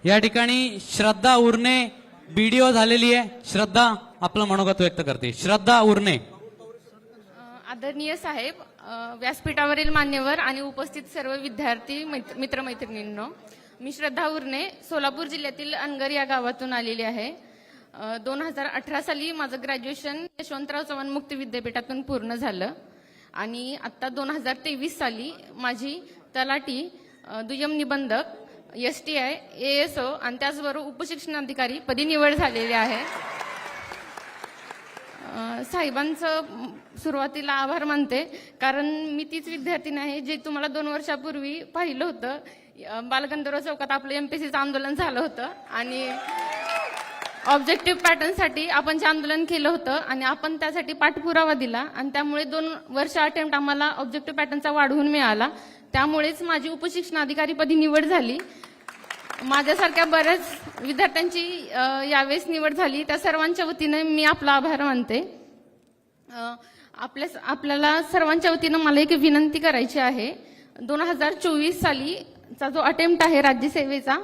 A: या ठिकाणी श्रद्धा उरणे BDO झालेली आहे. श्रद्धा आपलं मनोगत व्यक्त करते. श्रद्धा उरणे.
E: आदरणीय साहेब, व्यासपीठावरील मान्यवर आणि उपस्थित सर्व विद्यार्थी मित्रमैत्रिणींनो, मी श्रद्धा उरणे सोलापूर जिल्ह्यातील अनगर या गावातून आलेली आहे. 2018 साली माझं ग्रॅज्युएशन यशवंतराव चव्हाण मुक्त विद्यापीठातून पूर्ण झालं आणि आता 2023 साली माझी तलाठी, दुय्यम निबंधक STI ASO आणि त्याचबरोबर उपशिक्षणाधिकारी पदी निवड झालेली आहे. साहेबांचं सुरुवातीला आभार मानते, कारण मी तीच विद्यार्थिनी आहे जे तुम्हाला 2 वर्षापूर्वी पाहिलं होतं. बालगंधर्व चौकात आपलं MPSCचं आंदोलन झालं होतं आणि ऑब्जेक्टिव्ह पॅटर्नसाठी आपण जे आंदोलन केलं होतं आणि आपण त्यासाठी पाठपुरावा दिला आणि त्यामुळे 2 वर्ष अटेम्प्ट आम्हाला ऑब्जेक्टिव्ह पॅटर्नचा वाढवून मिळाला. त्यामुळेच माझी उपशिक्षणाधिकारीपदी निवड झाली. माझ्यासारख्या बऱ्याच विद्यार्थ्यांची यावेळेस निवड झाली. त्या सर्वांच्या वतीने मी आपला आभार मानते. आपल्याला सर्वांच्या वतीनं मला एक विनंती करायची आहे. 2024 सालीचा जो अटेम्प्ट आहे राज्यसेवेचा,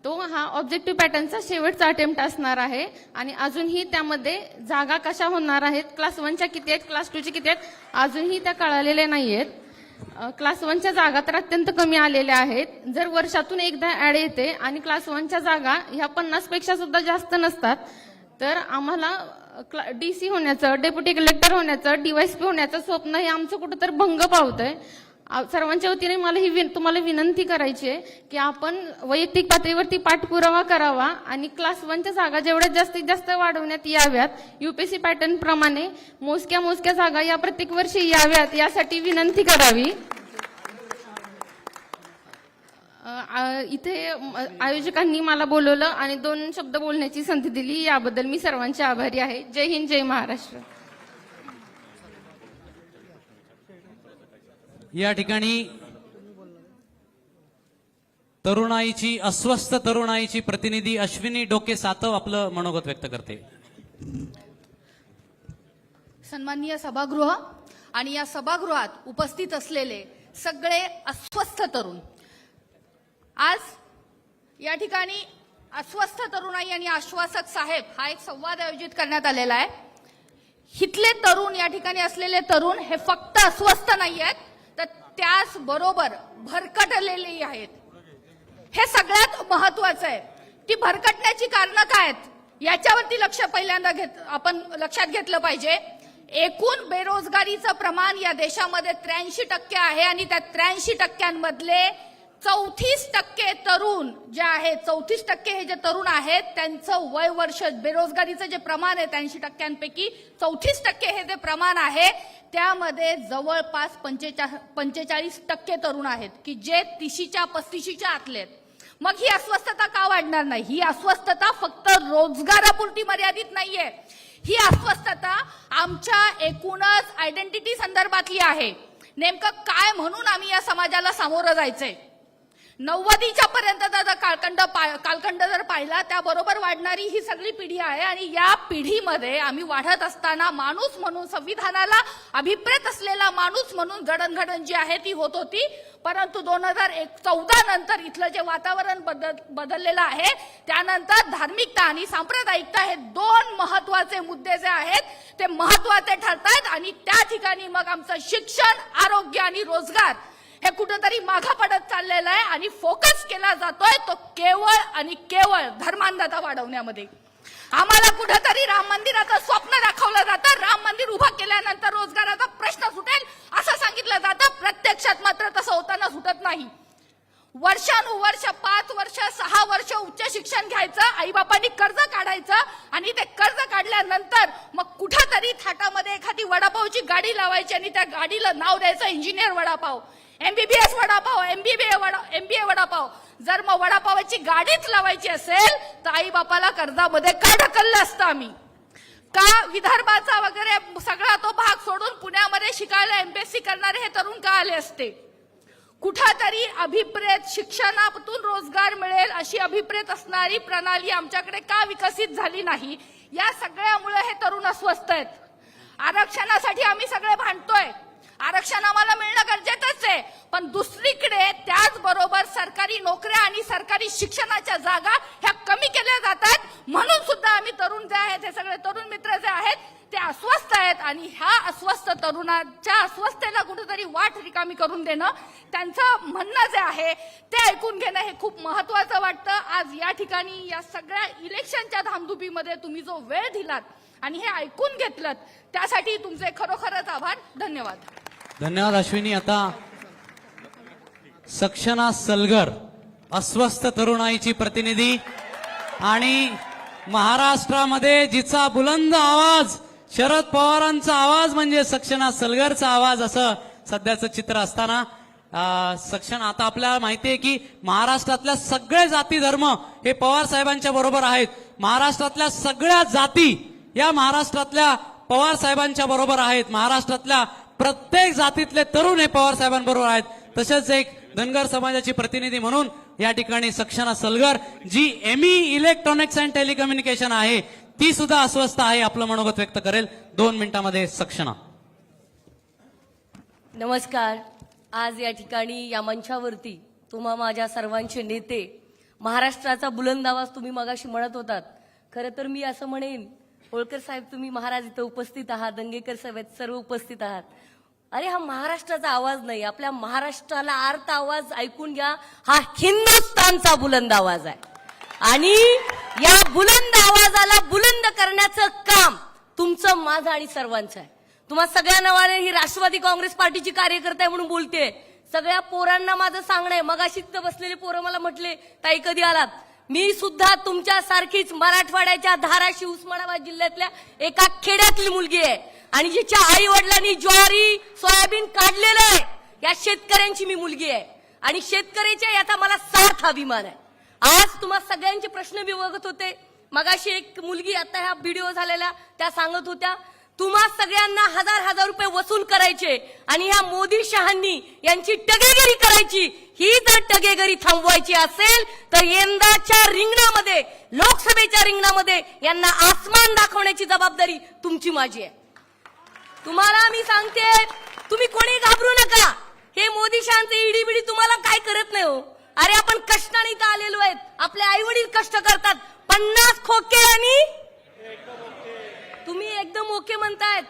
E: तो हा ऑब्जेक्टिव्ह पॅटर्नचा शेवटचा अटेम्प्ट असणार आहे आणि अजूनही त्यामध्ये जागा कशा होणार आहेत, क्लास 1च्या किती आहेत, क्लास 2च्या किती आहेत, अजूनही त्या कळालेल्या नाही आहेत. क्लास 1च्या जागा तर अत्यंत कमी आलेल्या आहेत. जर वर्षातून एकदा ऍड येते आणि क्लास 1च्या जागा ह्या 50 पेक्षा सुद्धा जास्त नसतात, तर आम्हाला DC होण्याचं, डेप्युटी कलेक्टर होण्याचं, DYSP होण्याचं स्वप्न हे आमचं कुठं तर भंग पावतंय. सर्वांच्या वतीने मला तुम्हाला विनंती करायची आहे की आपण वैयक्तिक पातळीवरती पाठपुरावा करावा आणि क्लास 1च्या जागा जेवढ्या जास्तीत जास्त वाढवण्यात याव्यात. UPSC पॅटर्न प्रमाणे मोजक्या जागा या प्रत्येक वर्षी याव्यात यासाठी विनंती करावी. इथे आयोजकांनी मला बोलवलं आणि 2 शब्द बोलण्याची संधी दिली, याबद्दल मी सर्वांचे आभारी आहे. जय हिंद, जय महाराष्ट्र.
A: या ठिकाणी अस्वस्थ तरुणाईची प्रतिनिधी अश्विनी डोके सातव आपलं मनोगत व्यक्त करते.
F: सन्माननीय सभागृह आणि या सभागृहात उपस्थित असलेले सगळे अस्वस्थ तरुण, आज या ठिकाणी अस्वस्थ तरुणाई आणि आश्वासक साहेब हा एक संवाद आयोजित करण्यात आलेला आहे. हिथले तरुण, या ठिकाणी असलेले तरुण हे फक्त अस्वस्थ नाही आहेत, तर त्याच बरोबर भरकटलेली आहेत. हे सगळ्यात महत्वाचं आहे. ती भरकटण्याची कारणं काय आहेत याच्यावरती पहिल्यांदा आपण लक्षात घेतलं पाहिजे. एकूण बेरोजगारीचं प्रमाण या देशामध्ये 83% आहे आणि त्या 83%मधले 34% तरुण जे आहेत, 34% हे जे तरुण आहेत त्यांचं वय वर्ष, बेरोजगारीचं जे प्रमाण आहे 83%पैकी 34% हे जे प्रमाण आहे त्यामध्ये जवळपास 45% तरुण आहेत की जे 30च्या-35च्या आतले आहेत. मग ही अस्वस्थता का वाढणार नाही? ही अस्वस्थता फक्त रोजगारापुरती मर्यादित नाहीये. ही अस्वस्थता आमच्या एकूणच आयडेंटिटी संदर्भातली आहे. नेमकं काय म्हणून आम्ही या समाजाला सामोरं जायचंय? 90च्या पर्यंतचा कालखंड जर पाहिला, त्याबरोबर वाढणारी ही सगळी पिढी आहे आणि या पिढीमध्ये आम्ही वाढत असताना माणूस म्हणून, संविधानाला अभिप्रेत असलेला माणूस म्हणून जडणघडण जी आहे ती होत होती. परंतु 2014 नंतर इथलं जे वातावरण बदललेलं आहे, त्यानंतर धार्मिकता आणि सांप्रदायिकता हे 2 महत्वाचे मुद्दे जे आहेत ते महत्वाचे ठरतात आणि त्या ठिकाणी मग आमचं शिक्षण, आरोग्य आणि रोजगार हे कुठेतरी मागे पडत चाललेलं आहे आणि फोकस केला जातोय तो केवळ आणि केवळ धर्मांधता वाढवण्यामध्ये. आम्हाला कुठेतरी राम मंदिराचं स्वप्न दाखवलं जातं. राम मंदिर उभं केल्यानंतर रोजगाराचा प्रश्न सुटेल असं सांगितलं जातं. प्रत्यक्षात मात्र तसं होताना सुटत नाही. वर्षानुवर्ष 5 वर्ष 6 वर्ष उच्च शिक्षण घ्यायचं, आईबापांनी कर्ज काढायचं आणि ते कर्ज काढल्यानंतर मग कुठेतरी थाटामध्ये एखादी वडापावची गाडी लावायची आणि त्या गाडीला नाव द्यायचं engineer vada pav, MBBS vada pav, MBA vada pav. जर मग वडापावाची गाडीच लावायची असेल तर आई बापाला कर्जामध्ये का ढकललं असतं आम्ही? का विदर्भाचा वगैरे सगळा तो भाग सोडून पुण्यामध्ये शिकायला MPSC करणारे हे तरुण का आले असते? कुठेतरी अभिप्रेत शिक्षणातून रोजगार मिळेल अशी अभिप्रेत असणारी प्रणाली आमच्याकडे का विकसित झाली नाही? या सगळ्यामुळे हे तरुण अस्वस्थ आहेत. आरक्षणासाठी आम्ही सगळे भांडतोय. आरक्षण आम्हाला मिळणं गरजेचंच आहे, पण दुसरीकडे त्याचबरोबर सरकारी नोकऱ्या आणि सरकारी शिक्षणाच्या जागा ह्या कमी केल्या जातात. म्हणून सुद्धा आम्ही तरुण जे आहेत, हे सगळे तरुण मित्र जे आहेत ते अस्वस्थ आहेत आणि ह्या अस्वस्थ तरुणाच्या अस्वस्थतेला कुठेतरी वाट रिकामी करून देणं, त्यांचं म्हणणं जे आहे ते ऐकून घेणं हे खूप महत्वाचं वाटतं. आज या ठिकाणी या सगळ्या इलेक्शनच्या धामधुपीमध्ये तुम्ही जो वेळ दिलात आणि हे ऐकून घेतलं त्यासाठी तुमचे खरोखरच आभार. धन्यवाद.
A: धन्यवाद अश्विनी. आता सक्षना सलगर अस्वस्थ तरुणाईची प्रतिनिधी आणि महाराष्ट्रामध्ये जिचा बुलंद आवाज, शरद पवारांचा आवाज म्हणजे सक्षणा सलगरचा आवाज, असं सध्याचं चित्र असताना सक्षण आता आपल्याला माहिती आहे की महाराष्ट्रातल्या सगळे जाती धर्म हे पवार साहेबांच्या बरोबर आहेत. महाराष्ट्रातल्या सगळ्या जाती या महाराष्ट्रातल्या पवार साहेबांच्या बरोबर आहेत. महाराष्ट्रातल्या प्रत्येक जातीतले तरुण हे पवार साहेबांबरोबर आहेत. तसेच एक धनगर समाजाची प्रतिनिधी म्हणून या ठिकाणी सक्षणा सलगर, जी एमई इलेक्ट्रॉनिक्स अँड टेलिकम्युनिकेशन आहे, ती सुद्धा अस्वस्थ आहे. आपलं मनोगत व्यक्त करेल 2 मिनिटांमध्ये सक्षणा.
G: नमस्कार. आज या ठिकाणी या मंचावरती तुम्हा माझ्या सर्वांचे नेते, महाराष्ट्राचा बुलंद आवाज तुम्ही मगाशी म्हणत होतात. खरं तर मी असं म्हणेन, होळकर साहेब तुम्ही महाराज इथं उपस्थित आहात, दंगेकर साहेब सर्व उपस्थित आहात. अरे हा महाराष्ट्राचा आवाज नाही, आपल्या महाराष्ट्राला आर्त आवाज ऐकून घ्या. हा हिंदुस्थानचा बुलंद आवाज आहे आणि या बुलंद आवाजाला बुलंद करण्याचं काम तुमचं, माझं आणि सर्वांचं आहे. तुम्हा सगळ्यांना वाले ही राष्ट्रवादी काँग्रेस पार्टीची कार्यकर्ता आहे म्हणून बोलते. सगळ्या पोरांना माझं सांगणं आहे, मगाशी इथं बसलेले पोरं मला म्हटले ताई कधी आलात. मी सुद्धा तुमच्यासारखीच मराठवाड्याच्या धाराशिव उस्मानाबाद जिल्ह्यातल्या एका खेड्यातली मुलगी आहे आणि जिच्या आई वडिलांनी ज्वारी सोयाबीन काढलेलं आहे. या शेतकऱ्यांची मी मुलगी आहे आणि शेतकऱ्याच्या याचा मला सार्थ अभिमान आहे. आज तुम्हा सगळ्यांचे प्रश्न मी बघत होते. मगाशी एक मुलगी, आता ह्या व्हिडिओ झालेल्या, त्या सांगत होत्या तुम्हा सगळ्यांना हजार रुपये वसूल करायचे आणि ह्या मोदी शहांनी यांची टगेगिरी करायची. ही जर टगेगिरी थांबवायची असेल तर यंदाच्या रिंगणामध्ये, लोकसभेच्या रिंगणामध्ये यांना आसमान दाखवण्याची जबाबदारी तुमची, माझी आहे. तुम्हाला मी सांगते, तुम्ही कोणी घाबरू नका. हे मोदी शहांचे ईडीबीडी तुम्हाला काय करत नाही हो. अरे आपण कष्टाने इथं आलेलो आहेत, आपले आई वडील कष्ट करतात. 50 खोके आणि तुम्ही एकदम ओके म्हणतायत.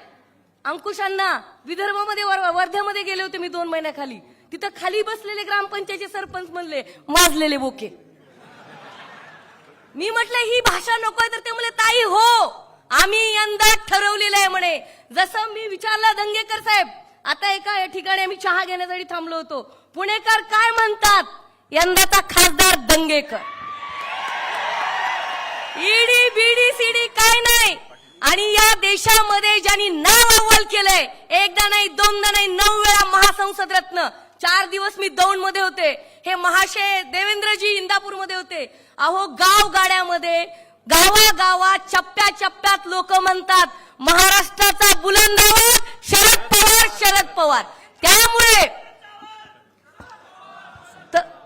G: अंकुशांना विदर्भामध्ये वर्ध्यामध्ये गेले होते मी 2 महिन्याखाली. तिथं खाली बसलेले ग्रामपंचायतीचे सरपंच म्हणले माजलेले बोके. मी म्हटलं ही भाषा नकोय, तर ते म्हणले ताई हो आम्ही यंदा ठरवलेलं आहे म्हणे. जसं मी विचारलं दंगेकर साहेब, आता एका ठिकाणी आम्ही चहा घेण्यासाठी थांबलो होतो, पुणेकर काय म्हणतात, यंदाचा खासदार दंगेकर. ईडी बीडी सीडी काय नाही. आणि या देशामध्ये ज्यांनी नाव अव्वल केलंय, एकदा नाही, दोनदा नाही, 9 वेळा महासंसद रत्न. 4 दिवस मी दौंडमध्ये होते. हे महाशय देवेंद्रजी इंदापूरमध्ये होते. अहो गावगाड्यामध्ये, गावागावात, चप्प्या चप्प्यात लोक म्हणतात महाराष्ट्राचा बुलंद आवाज शरद पवार, शरद पवार. त्यामुळे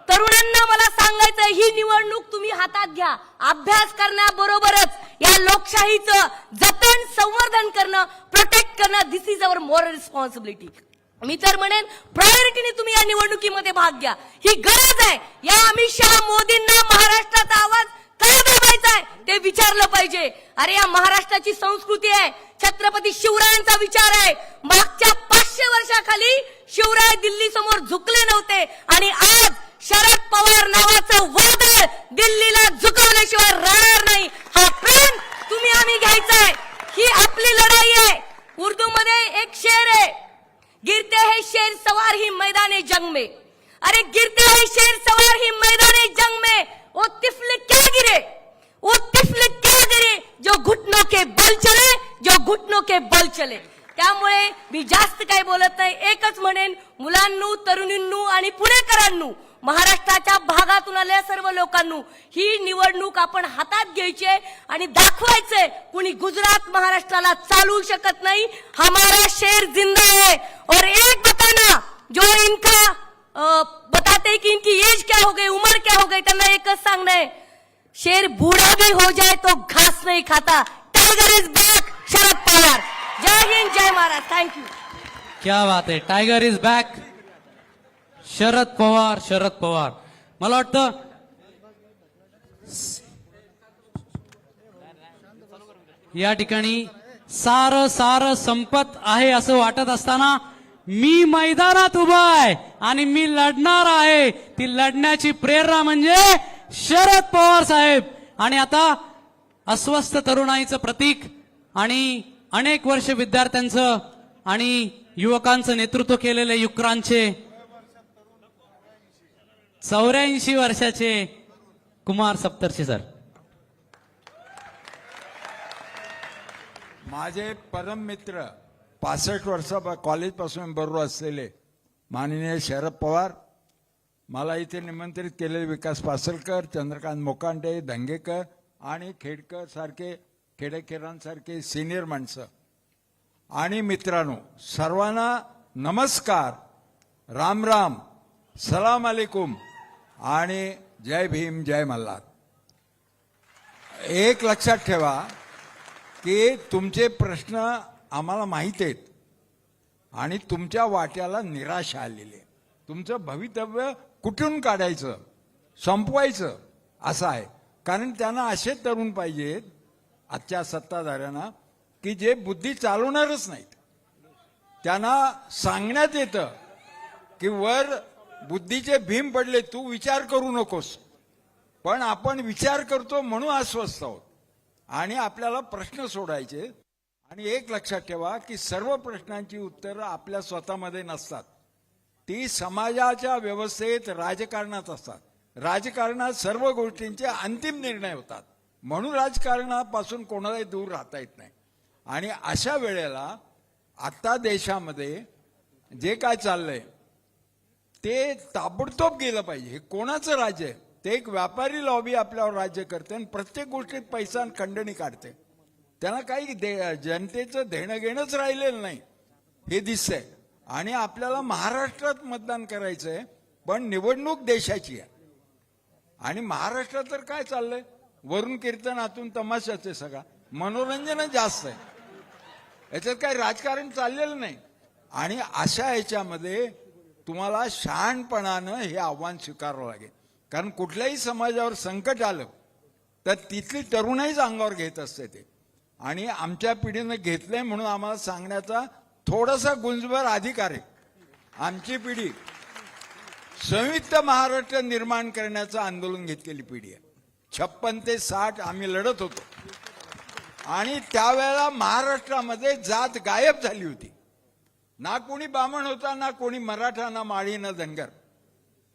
G: तरुणांना मला सांगायचं, ही निवडणूक तुम्ही हातात घ्या. अभ्यास करण्याबरोबरच या लोकशाहीचं जतन, संवर्धन करणं, प्रोटेक्ट करणं, दिस इज अवर मॉरल रिस्पॉन्सिबिलिटी. मी तर म्हणेन प्रायोरिटीने तुम्ही या निवडणुकीमध्ये भाग घ्या. ही गरज आहे. या अमित शहा मोदींना महाराष्ट्राचा आवाज काय दाबायचा आहे ते विचारलं पाहिजे. अरे या महाराष्ट्राची संस्कृती आहे, छत्रपती शिवरायांचा विचार आहे. मागच्या 500 वर्षाखाली शिवराय दिल्ली समोर झुकले नव्हते आणि आज शरद पवार नावाचं वादळ दिल्लीला झुकवल्याशिवाय राहणार नाही. हा प्रण तुम्ही आम्ही घ्यायचा आहे. ही आपली लढाई आहे. उर्दू मध्ये एक शेर आहे, गिरते हैं शेर सवार ही मैदाने जंग में. अरे गिरते हैं शेर सवार ही मैदाने जंग में, वो तिफल क्या गिरे, वो तिफल क्या गिरे जो घुटनों के बल चले, जो घुटनों के बल चले. त्यामुळे मी जास्त काही बोलत नाही. एकच म्हणेन, मुलांनो, तरुणींनो आणि पुणेकरांनो, महाराष्ट्राच्या भागातून आलेल्या सर्व लोकांनो, ही निवडणूक आपण हातात घ्यायची आणि दाखवायचंय कुणी गुजरात महाराष्ट्राला चालवू शकत नाही. हमारा शेर जिंदा है और एक बताना जो इनका बताते कि इनकी एज क्या हो गई, उम्र क्या हो गई, त्यांना एकच सांगणं आहे, शेर बूढ़ा भी हो जाए तो घास नहीं खाता. Tiger is back, Sharad Pawar. जय हिंद, जय महाराज. थँक्यू.
A: क्या बात आहे, tiger is back, Sharad Pawar, Sharad Pawar. मला वाटतं या ठिकाणी सार संपत आहे असं वाटत असताना मी मैदानात उभा आहे आणि मी लढणार आहे. ती लढण्याची प्रेरणा म्हणजे शरद पवार साहेब. आणि आता अस्वस्थ तरुणाईचं प्रतीक आणि अनेक वर्ष विद्यार्थ्यांचं आणि युवकांचं नेतृत्व केलेले युक्रांचे 84 वर्षाचे कुमार सप्तर्षी सर.
H: माझे परम मित्र 65 वर्षा कॉलेजपासून बरोबर असलेले माननीय शरद पवार, मला इथे निमंत्रित केलेले विकास पासलकर, चंद्रकांत मोकांडे, धंगेकर आणि खेडकर सारखे खेडेकरांसारखे सिनियर माणसं आणि मित्रांनो, सर्वांना नमस्कार, राम राम, सलाम अलैकुम आणि जय भीम, जय मल्हार. एक लक्षात ठेवा की तुमचे प्रश्न आम्हाला माहीत आहेत आणि तुमच्या वाट्याला निराशा आलेली आहे. तुमचं भवितव्य कुठून काढायचं, संपवायचं असं आहे. कारण त्यांना असे तरुण पाहिजेत आजच्या सत्ताधाऱ्यांना की जे बुद्धी चालवणारच नाहीत. त्यांना सांगण्यात येतं की वर बुद्धीचे भीम पडले, तू विचार करू नकोस. पण आपण विचार करतो म्हणून अस्वस्थ आहोत आणि आपल्याला प्रश्न सोडायचे. आणि एक लक्षात ठेवा की सर्व प्रश्नांची उत्तरं आपल्या स्वतःमध्ये नसतात, ती समाजाच्या व्यवस्थेत राजकारणात असतात. राजकारणात सर्व गोष्टींचे अंतिम निर्णय होतात, म्हणून राजकारणापासून कोणालाही दूर राहता येत नाही. आणि अशा वेळेला आता देशामध्ये जे काय चाललंय ते ताबडतोब गेलं पाहिजे. हे कोणाचं राज्य आहे? ते एक व्यापारी लॉबी आपल्यावर राज्य करते आणि प्रत्येक गोष्टीत पैसा आणि खंडणी काढते. त्यांना काही जनतेचं देणं घेणंच राहिलेलं नाही हे दिसतंय. आणि आपल्याला महाराष्ट्रात मतदान करायचंय, पण निवडणूक देशाची आहे. आणि महाराष्ट्रात तर काय चाललंय, वरून कीर्तन आतून तमाशाचे, सगळा मनोरंजन जास्त आहे, याच्यात काही राजकारण चाललेलं नाही. आणि अशा याच्यामध्ये तुम्हाला शहाणपणानं हे आव्हान स्वीकारावं लागेल. कारण कुठल्याही समाजावर संकट आलं तर तिथली तरुणाईच अंगावर घेत असते ते. आणि आमच्या पिढीनं घेतलंय म्हणून आम्हाला सांगण्याचा थोडासा गुंजभर अधिकार आहे. आमची पिढी संयुक्त महाराष्ट्र निर्माण करण्याचं आंदोलन घेतलेली पिढी आहे. 56 ते 60 आम्ही लढत होतो आणि त्यावेळेला महाराष्ट्रामध्ये जात गायब झाली होती. ना कोणी बामण होता, ना कोणी मराठा, ना माळी, ना धनगर,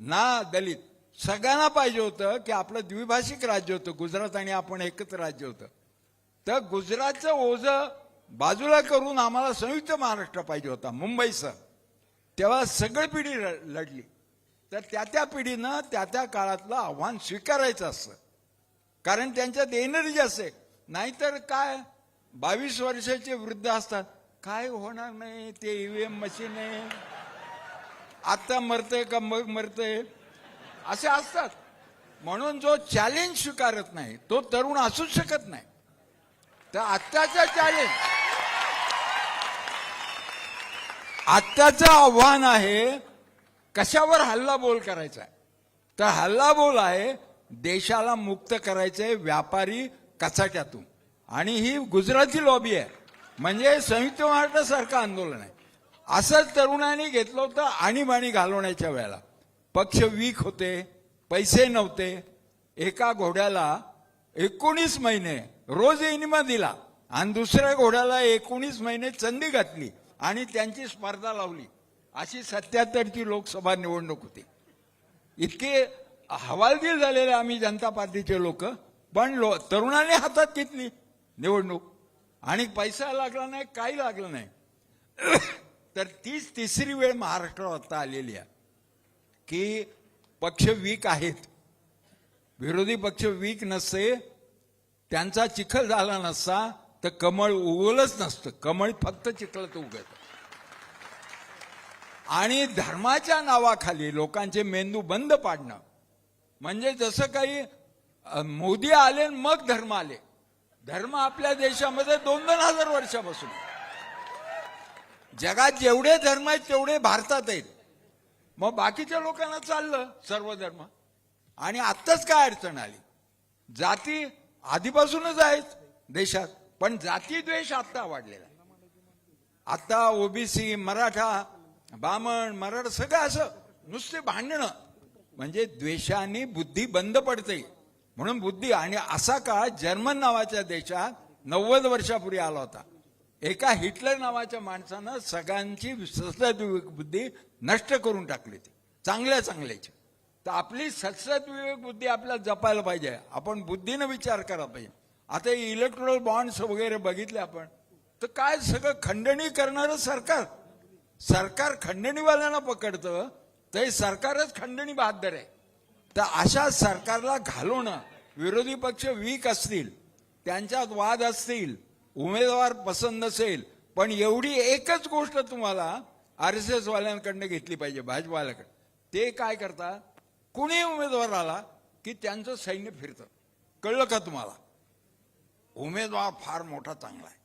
H: ना दलित. सगळ्यांना पाहिजे होतं की आपलं द्विभाषिक राज्य होतं, गुजरात आणि आपण एकत्र राज्य होतं. तर गुजरातचं ओझं बाजूला करून आम्हाला संयुक्त महाराष्ट्र पाहिजे होता, मुंबईसह. तेव्हा सगळी पिढी लढली. तर त्या पिढीनं त्या काळातलं आव्हान स्वीकारायचं असतं, कारण त्यांच्यात एनर्जी असते. नाहीतर काय 22 वर्षाचे वृद्ध असतात, काय होणार नाही, ते ईव्हीएम मशीन आहे, आता मरतंय का मग मरतंय, असे असतात. म्हणून जो चॅलेंज स्वीकारत नाही तो तरुण असूच शकत नाही. तर आत्ताचं आव्हान आहे कशावर हल्लाबोल करायचा आहे. तर हल्लाबोल आहे देशाला मुक्त करायचंय व्यापारी कचाट्यातून. आणि ही गुजराती लॉबी आहे, म्हणजे संयुक्त महाराष्ट्रासारखं आंदोलन आहे. असंच तरुणांनी घेतलं होतं आणीबाणी घालवण्याच्या वेळेला. पक्ष वीक होते, पैसे नव्हते. एका घोड्याला 19 महिने रोज इनिमा दिला आणि दुसऱ्या घोड्याला 19 महिने चंदी घातली आणि त्यांची स्पर्धा लावली. अशी 77ची लोकसभा निवडणूक होती. इतके हवालदिल झालेले आम्ही जनता पार्टीचे लोक, पण तरुणांनी हातात घेतली निवडणूक आणि पैसा लागला नाही, काही लागलं नाही. तर तीच तिसरी वेळ महाराष्ट्रावर आता आलेली आहे की पक्ष वीक आहेत. विरोधी पक्ष वीक नसते, त्यांचा चिखल झाला नसता तर कमळ उगवलंच नसतं. कमळ फक्त चिखलात उगत. आणि धर्माच्या नावाखाली लोकांचे मेंदू बंद पाडणं, म्हणजे जसं काही मोदी आले मग धर्म आले. धर्म आपल्या देशामध्ये 2-2 हजार वर्षापासून. जगात जेवढे धर्म आहेत तेवढे भारतात आहेत. मग बाकीच्या लोकांना चाललं सर्व धर्म. आणि आत्ताच काय अडचण आली, जाती आधीपासूनच आहेत देशात, पण जाती द्वेष आत्ता वाढलेला आहे. आता ओबीसी, मराठा, बामण, मराठा सगळं असं नुसते भांडणं, म्हणजे द्वेषाने बुद्धी बंद पडते. म्हणून बुद्धी. आणि असा काळ जर्मन नावाच्या देशात 90 वर्षापूर्वी आला होता. एका हिटलर नावाच्या माणसानं सगळ्यांची बुद्धी नष्ट करून टाकली होती, चांगल्या चांगल्याची. तर आपली सतसत विवेक बुद्धी आपल्याला जपायला पाहिजे. आपण बुद्धीनं विचार करायला पाहिजे. आता इलेक्ट्रॉल बॉन्ड्स वगैरे बघितले आपण, तर काय सगळं खंडणी करणारं सरकार खंडणीवाल्यांना पकडतं, तर हे सरकारच खंडणी बहादर आहे. तर अशा सरकारला घालवणं, विरोधी पक्ष वीक असतील, त्यांच्यात वाद असतील, उमेदवार पसंत नसेल, पण एवढी एकच गोष्ट तुम्हाला RSS वाल्यांकडनं घेतली पाहिजे, भाजपवाल्याकडे. ते काय करतात, कुणी उमेदवार आला की त्यांचं सैन्य फिरतं. कळलं का तुम्हाला? उमेदवार फार मोठा चांगला आहे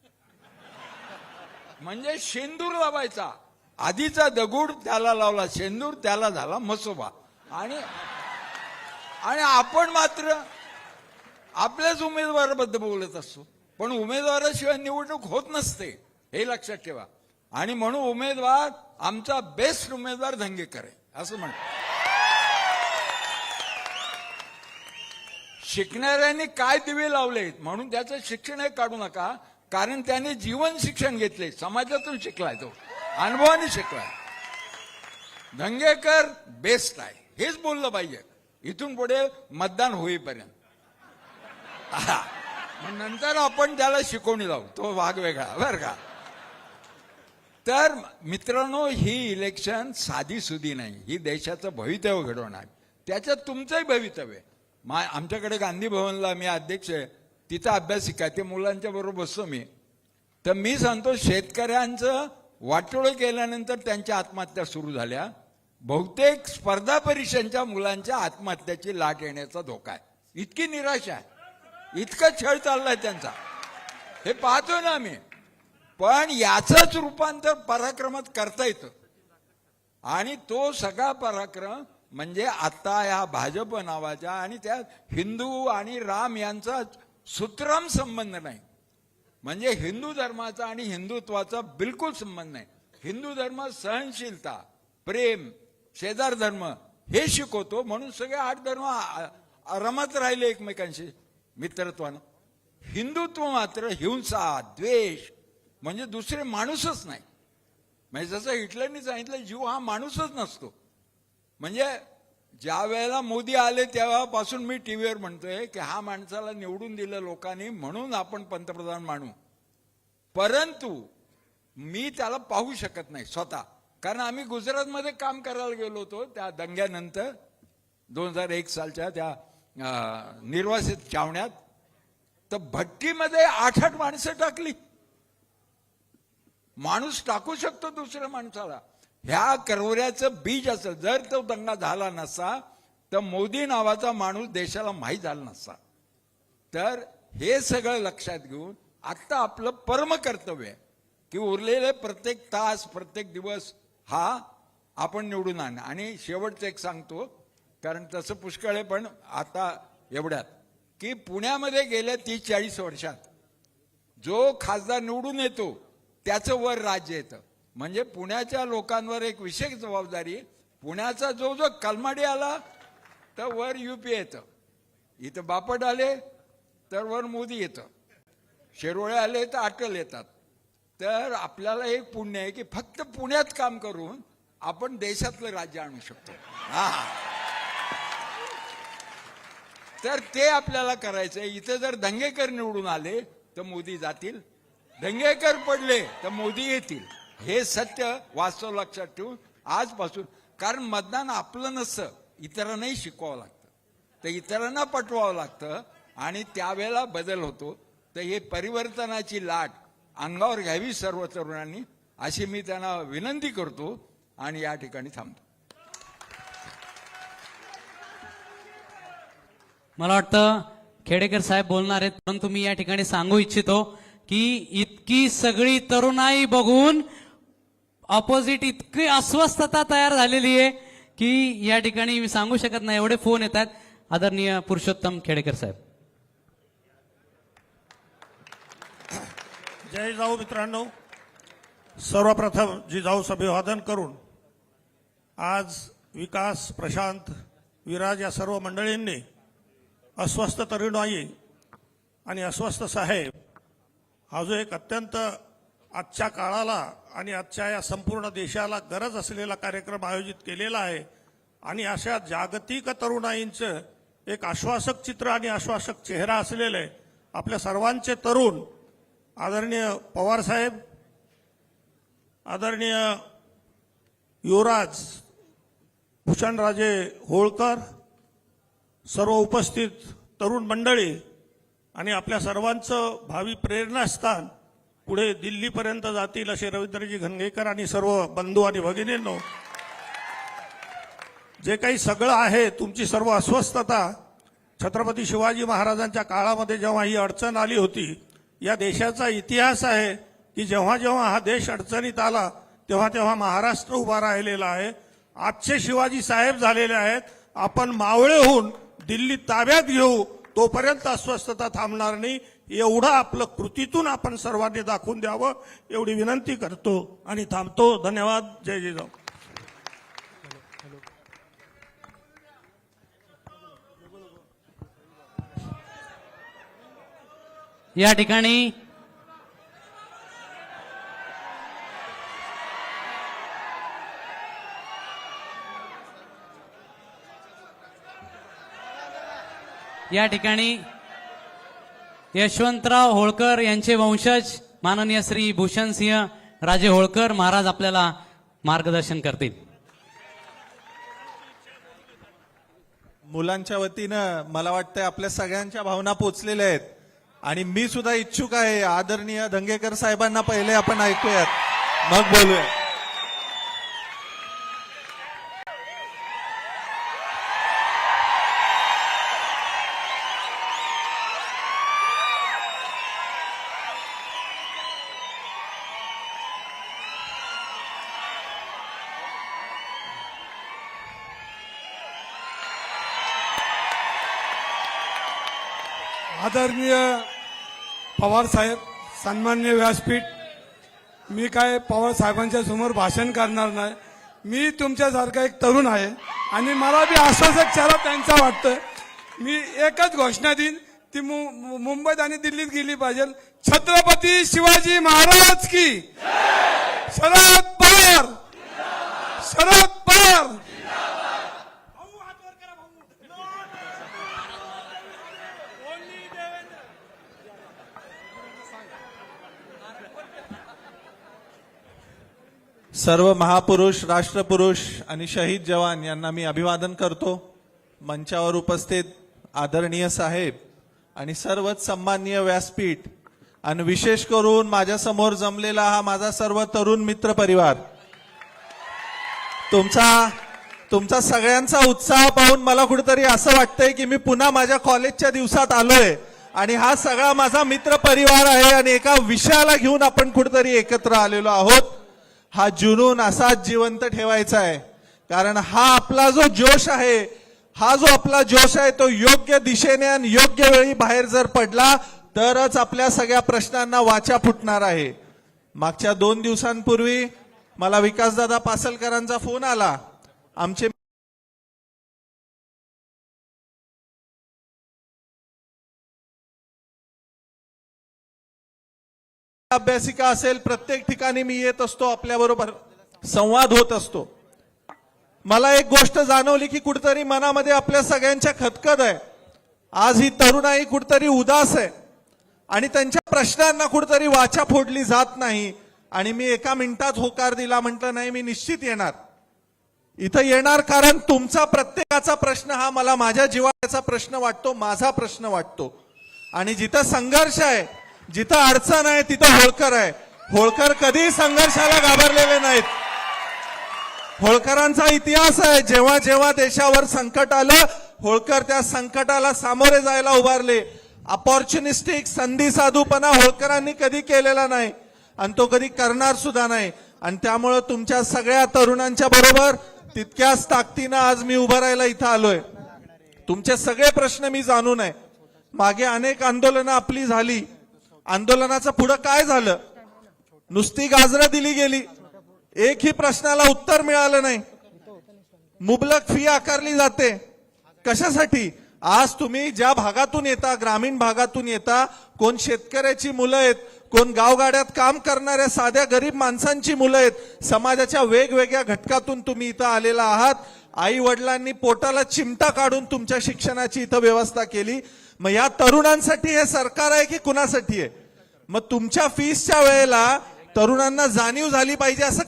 H: म्हणजे शेंदूर लावायचा. आधीचा दगड त्याला लावला शेंदूर, त्याला झाला मसोबा. आणि आपण मात्र आपल्याच उमेदवाराबद्दल बोलत असतो, पण उमेदवाराशिवाय निवडणूक होत नसते, हे लक्षात ठेवा. आणि म्हणून उमेदवार आमचा बेस्ट उमेदवार धंगेकर आहे असं म्हणतो. शिकणाऱ्यांनी काय दिवे लावलेत म्हणून त्याचं शिक्षण हे काढू नका, कारण त्याने जीवन शिक्षण घेतले, समाजातून शिकलाय, तो अनुभवाने शिकलाय. धंगेकर बेस्ट आहे हेच बोललं पाहिजे इथून पुढे मतदान होईपर्यंत. मग नंतर आपण त्याला शिकवणी लावू, तो भाग वेगळा बरं का. तर मित्रांनो, ही इलेक्शन साधी सुधी नाही, ही देशाचं भवितव्य घडवणार. त्याच्यात तुमचंही भवितव्य. आमच्याकडे गांधी भवनला मी अध्यक्ष आहे, तिथं अभ्यासिका, ते मुलांच्या बरोबर बसतो मी. तर मी सांगतो, शेतकऱ्यांचं वाटोळं केल्यानंतर त्यांच्या आत्महत्या सुरू झाल्या. बहुतेक स्पर्धा परीक्षांच्या मुलांच्या आत्महत्याची लाट येण्याचा धोका आहे. इतकी निराशा आहे, इतकं छळ चाललाय त्यांचा, हे पाहतो ना आम्ही. पण याचंच रूपांतर पराक्रमात करता येतं. आणि तो सगळा पराक्रम म्हणजे आता या भाजप नावाच्या, आणि त्यात हिंदू आणि राम यांचा सूत्रम संबंध नाही. म्हणजे हिंदू धर्माचा आणि हिंदुत्वाचा बिलकुल संबंध नाही. हिंदू धर्म सहनशीलता, प्रेम, शेजार धर्म हे शिकवतो, म्हणून सगळे 8 धर्म रमत राहिले एकमेकांशी मित्रत्वानं. हिंदुत्व मात्र हिंसा, द्वेष, म्हणजे दुसरे माणूसच नाही. म्हणजे जसं हिटलरनी सांगितलं, जीव हा माणूसच नसतो. म्हणजे ज्या वेळेला मोदी आले तेव्हापासून मी टीव्हीवर म्हणतोय की हा माणसाला निवडून दिलं लोकांनी म्हणून आपण पंतप्रधान मानू, परंतु मी त्याला पाहू शकत नाही स्वतः. कारण आम्ही गुजरातमध्ये काम करायला गेलो होतो त्या दंग्यानंतर 2001 सालच्या त्या निर्वासित छावण्यात. तर भट्टीमध्ये 8-8 माणसं टाकली. माणूस टाकू शकतो दुसऱ्या माणसाला. ह्या करवऱ्याचं बीज असेल, जर तो दंगा झाला नसता तर मोदी नावाचा माणूस देशाला माहीत झाला नसता. तर हे सगळं लक्षात घेऊन आता आपलं परम कर्तव्य आहे की उरलेले प्रत्येक तास, प्रत्येक दिवस हा आपण निवडून आणा. आणि शेवटचं एक सांगतो, कारण तसं पुष्कळ आहे, पण आता एवढ्यात की पुण्यामध्ये गेल्या 30-40 वर्षात जो खासदार निवडून येतो त्याचं वर राज्य येतं. म्हणजे पुण्याच्या लोकांवर एक विशेष जबाबदारी. पुण्याचा जो जो कलमाडी आला तर वर UP येतं, इथं बापट आले तर वर मोदी येतं, शिरोळे आले तर अटल येतात. तर आपल्याला एक पुण्य आहे की फक्त पुण्यात काम करून आपण देशातलं राज्य आणू शकतो. तर ते आपल्याला करायचंय. इथं जर दंगेकर निवडून आले तर मोदी जातील, दंगेकर पडले तर मोदी येतील. हे सत्य वास्तव लक्षात ठेवून आजपासून, कारण मतदान आपलं नसतं, इतरांनाही शिकवावं लागतं, तर इतरांना पटवावं लागतं आणि त्यावेळेला बदल होतो. तर हे परिवर्तनाची लाट अंगावर घ्यावी सर्व तरुणांनी, अशी मी त्यांना विनंती करतो आणि या ठिकाणी थांबतो.
A: मला वाटतं खेडेकर साहेब बोलणार आहेत, परंतु मी या ठिकाणी सांगू इच्छितो की इतकी सगळी तरुणाई बघून ऑपोजिट इतकी अस्वस्थता तयार झालेली आहे की या ठिकाणी मी सांगू शकत नाही, एवढे फोन येतात. आदरणीय पुरुषोत्तम खेडेकर साहेब.
I: जय जाऊ मित्रांनो, सर्वप्रथम जिजाऊचं अभिवादन करून आज विकास, प्रशांत, विराज या सर्व मंडळींनी अस्वस्थ तरुणाई आणि अस्वस्थ साहेब हा जो एक अत्यंत आजच्या काळाला आणि आजच्या या संपूर्ण देशाला गरज असलेला कार्यक्रम आयोजित केलेला आहे, आणि अशा जागतिक तरुणाईंचं एक आश्वासक चित्र आणि आश्वासक चेहरा असलेले आपल्या सर्वांचे तरुण आदरणीय पवार साहेब, आदरणीय युवराज भूषणराजे होळकर, सर्व उपस्थित तरुण मंडळी आणि आपल्या सर्वांचं भावी प्रेरणास्थान पुढे दिल्लीपर्यंत जातील असे रवींद्रजी घनगेकर आणि सर्व बंधू आणि भगिनींनो, जे काही सगळं आहे तुमची सर्व अस्वस्थता छत्रपती शिवाजी महाराजांच्या काळामध्ये जेव्हा ही अडचण आली होती, या देशाचा इतिहास आहे की जेव्हा जेव्हा हा देश अडचणीत आला तेव्हा तेव्हा महाराष्ट्र उभा राहिलेला आहे. आजचे शिवाजी साहेब झालेले आहेत. आपण मावळे होऊन दिल्ली ताब्यात घेऊ, तोपर्यंत अस्वस्थता थांबणार नाही. एवढं आपलं कृतीतून आपण सर्वांनी दाखवून द्यावं एवढी विनंती करतो आणि थांबतो. धन्यवाद. जय जिजाऊ.
A: या ठिकाणी यशवंतराव होळकर यांचे वंशज माननीय श्री भूषणसिंह राजे होळकर महाराज आपल्याला मार्गदर्शन करतील.
J: मुलांच्या वतीनं मला वाटतंय आपल्या सगळ्यांच्या भावना पोचलेल्या आहेत आणि मी सुद्धा इच्छुक आहे. आदरणीय धंगेकर साहेबांना पहिले आपण ऐकूयात, मग बोलूया.
K: आदरणीय पवार साहेब, सन्माननीय व्यासपीठ, मी काय पवार साहेबांच्या समोर भाषण करणार नाही. मी तुमच्यासारखा एक तरुण आहे आणि मला बी आश्वासक चेहरा त्यांचा वाटतं. मी एकच घोषणा देईन, ती मुंबईत आणि दिल्लीत गेली पाहिजे. छत्रपती शिवाजी महाराज की, शरद पवार, शरद पवार.
J: सर्व महापुरुष, राष्ट्रपुरुष आणि शहीद जवान यांना मी अभिवादन करतो. मंचावर उपस्थित आदरणीय साहेब आणि सर्वच सन्माननीय व्यासपीठ आणि विशेष करून माझ्या समोर जमलेला हा माझा सर्व तरुण मित्र परिवार, तुमचा सगळ्यांचा उत्साह पाहून मला कुठेतरी असं वाटतंय की मी पुन्हा माझ्या कॉलेजच्या दिवसात आलोय आणि हा सगळा माझा मित्र परिवार आहे आणि एका विषयाला घेऊन आपण कुठेतरी एकत्र आलेलो आहोत. हा जुनून असाच जिवंत ठेवायचा आहे, कारण हा आपला जो जोश आहे, हा जो आपला जोश आहे तो योग्य दिशेने आणि योग्य वेळी बाहेर जर पडला तरच आपल्या सगळ्या प्रश्नांना वाचा फुटणार आहे. मागच्या 2 दिवसांपूर्वी मला विकासदादा पासलकरांचा फोन आला. आमचे अभ्यासिका असेल, प्रत्येक ठिकाणी मी येत असतो, आपल्याबरोबर संवाद होत असतो. मला एक गोष्ट जाणवली की कुठेतरी मनामध्ये आपल्या सगळ्यांच्या खदखद आहे. आज ही तरुणाई कुठेतरी उदास आहे आणि त्यांच्या प्रश्नांना कुठेतरी वाचा फोडली जात नाही. आणि मी एका मिनिटात होकार दिला, म्हटलं नाही मी निश्चित येणार, इथं येणार, कारण तुमचा प्रत्येकाचा प्रश्न हा मला माझ्या जीवाचा प्रश्न वाटतो, माझा प्रश्न वाटतो. आणि जिथं संघर्ष आहे, जिथं अडचण आहे, तिथं होळकर आहे. होळकर कधी संघर्षाला घाबरलेले नाहीत. होळकरांचा इतिहास आहे, जेव्हा जेव्हा देशावर संकट आलं होळकर त्या संकटाला सामोरे जायला उभारले. अपॉर्च्युनिस्टिक, संधी साधूपणा होळकरांनी कधी केलेला नाही आणि तो कधी करणार सुद्धा नाही. आणि त्यामुळे तुमच्या सगळ्या तरुणांच्या बरोबर तितक्याच ताकदीनं आज मी उभं राहायला इथं आलोय. तुमचे सगळे प्रश्न मी जाणून आहे. मागे अनेक आंदोलनं आपली झाली, आंदोलनाचं पुढं काय झालं? नुसती गाजरं दिली गेली, एकही प्रश्नाला उत्तर मिळालं नाही. मुबलक फी आकारली जाते, कशासाठी? आज तुम्ही ज्या भागातून येता, ग्रामीण भागातून येता, कोण शेतकऱ्याची मुलं आहेत, कोण गावगाड्यात काम करणाऱ्या साध्या गरीब माणसांची मुलं आहेत, समाजाच्या वेगवेगळ्या घटकातून तुम्ही इथं आलेला आहात. आई वडिलांनी पोटाला चिमटा काढून तुमच्या शिक्षणाची इथं व्यवस्था केली. मग या तरुणांसाठी हे सरकार आहे की कुणासाठी आहे? मग तुमच्या फीसच्या वेळेला तरुणांना जाणीव झाली पाहिजे असं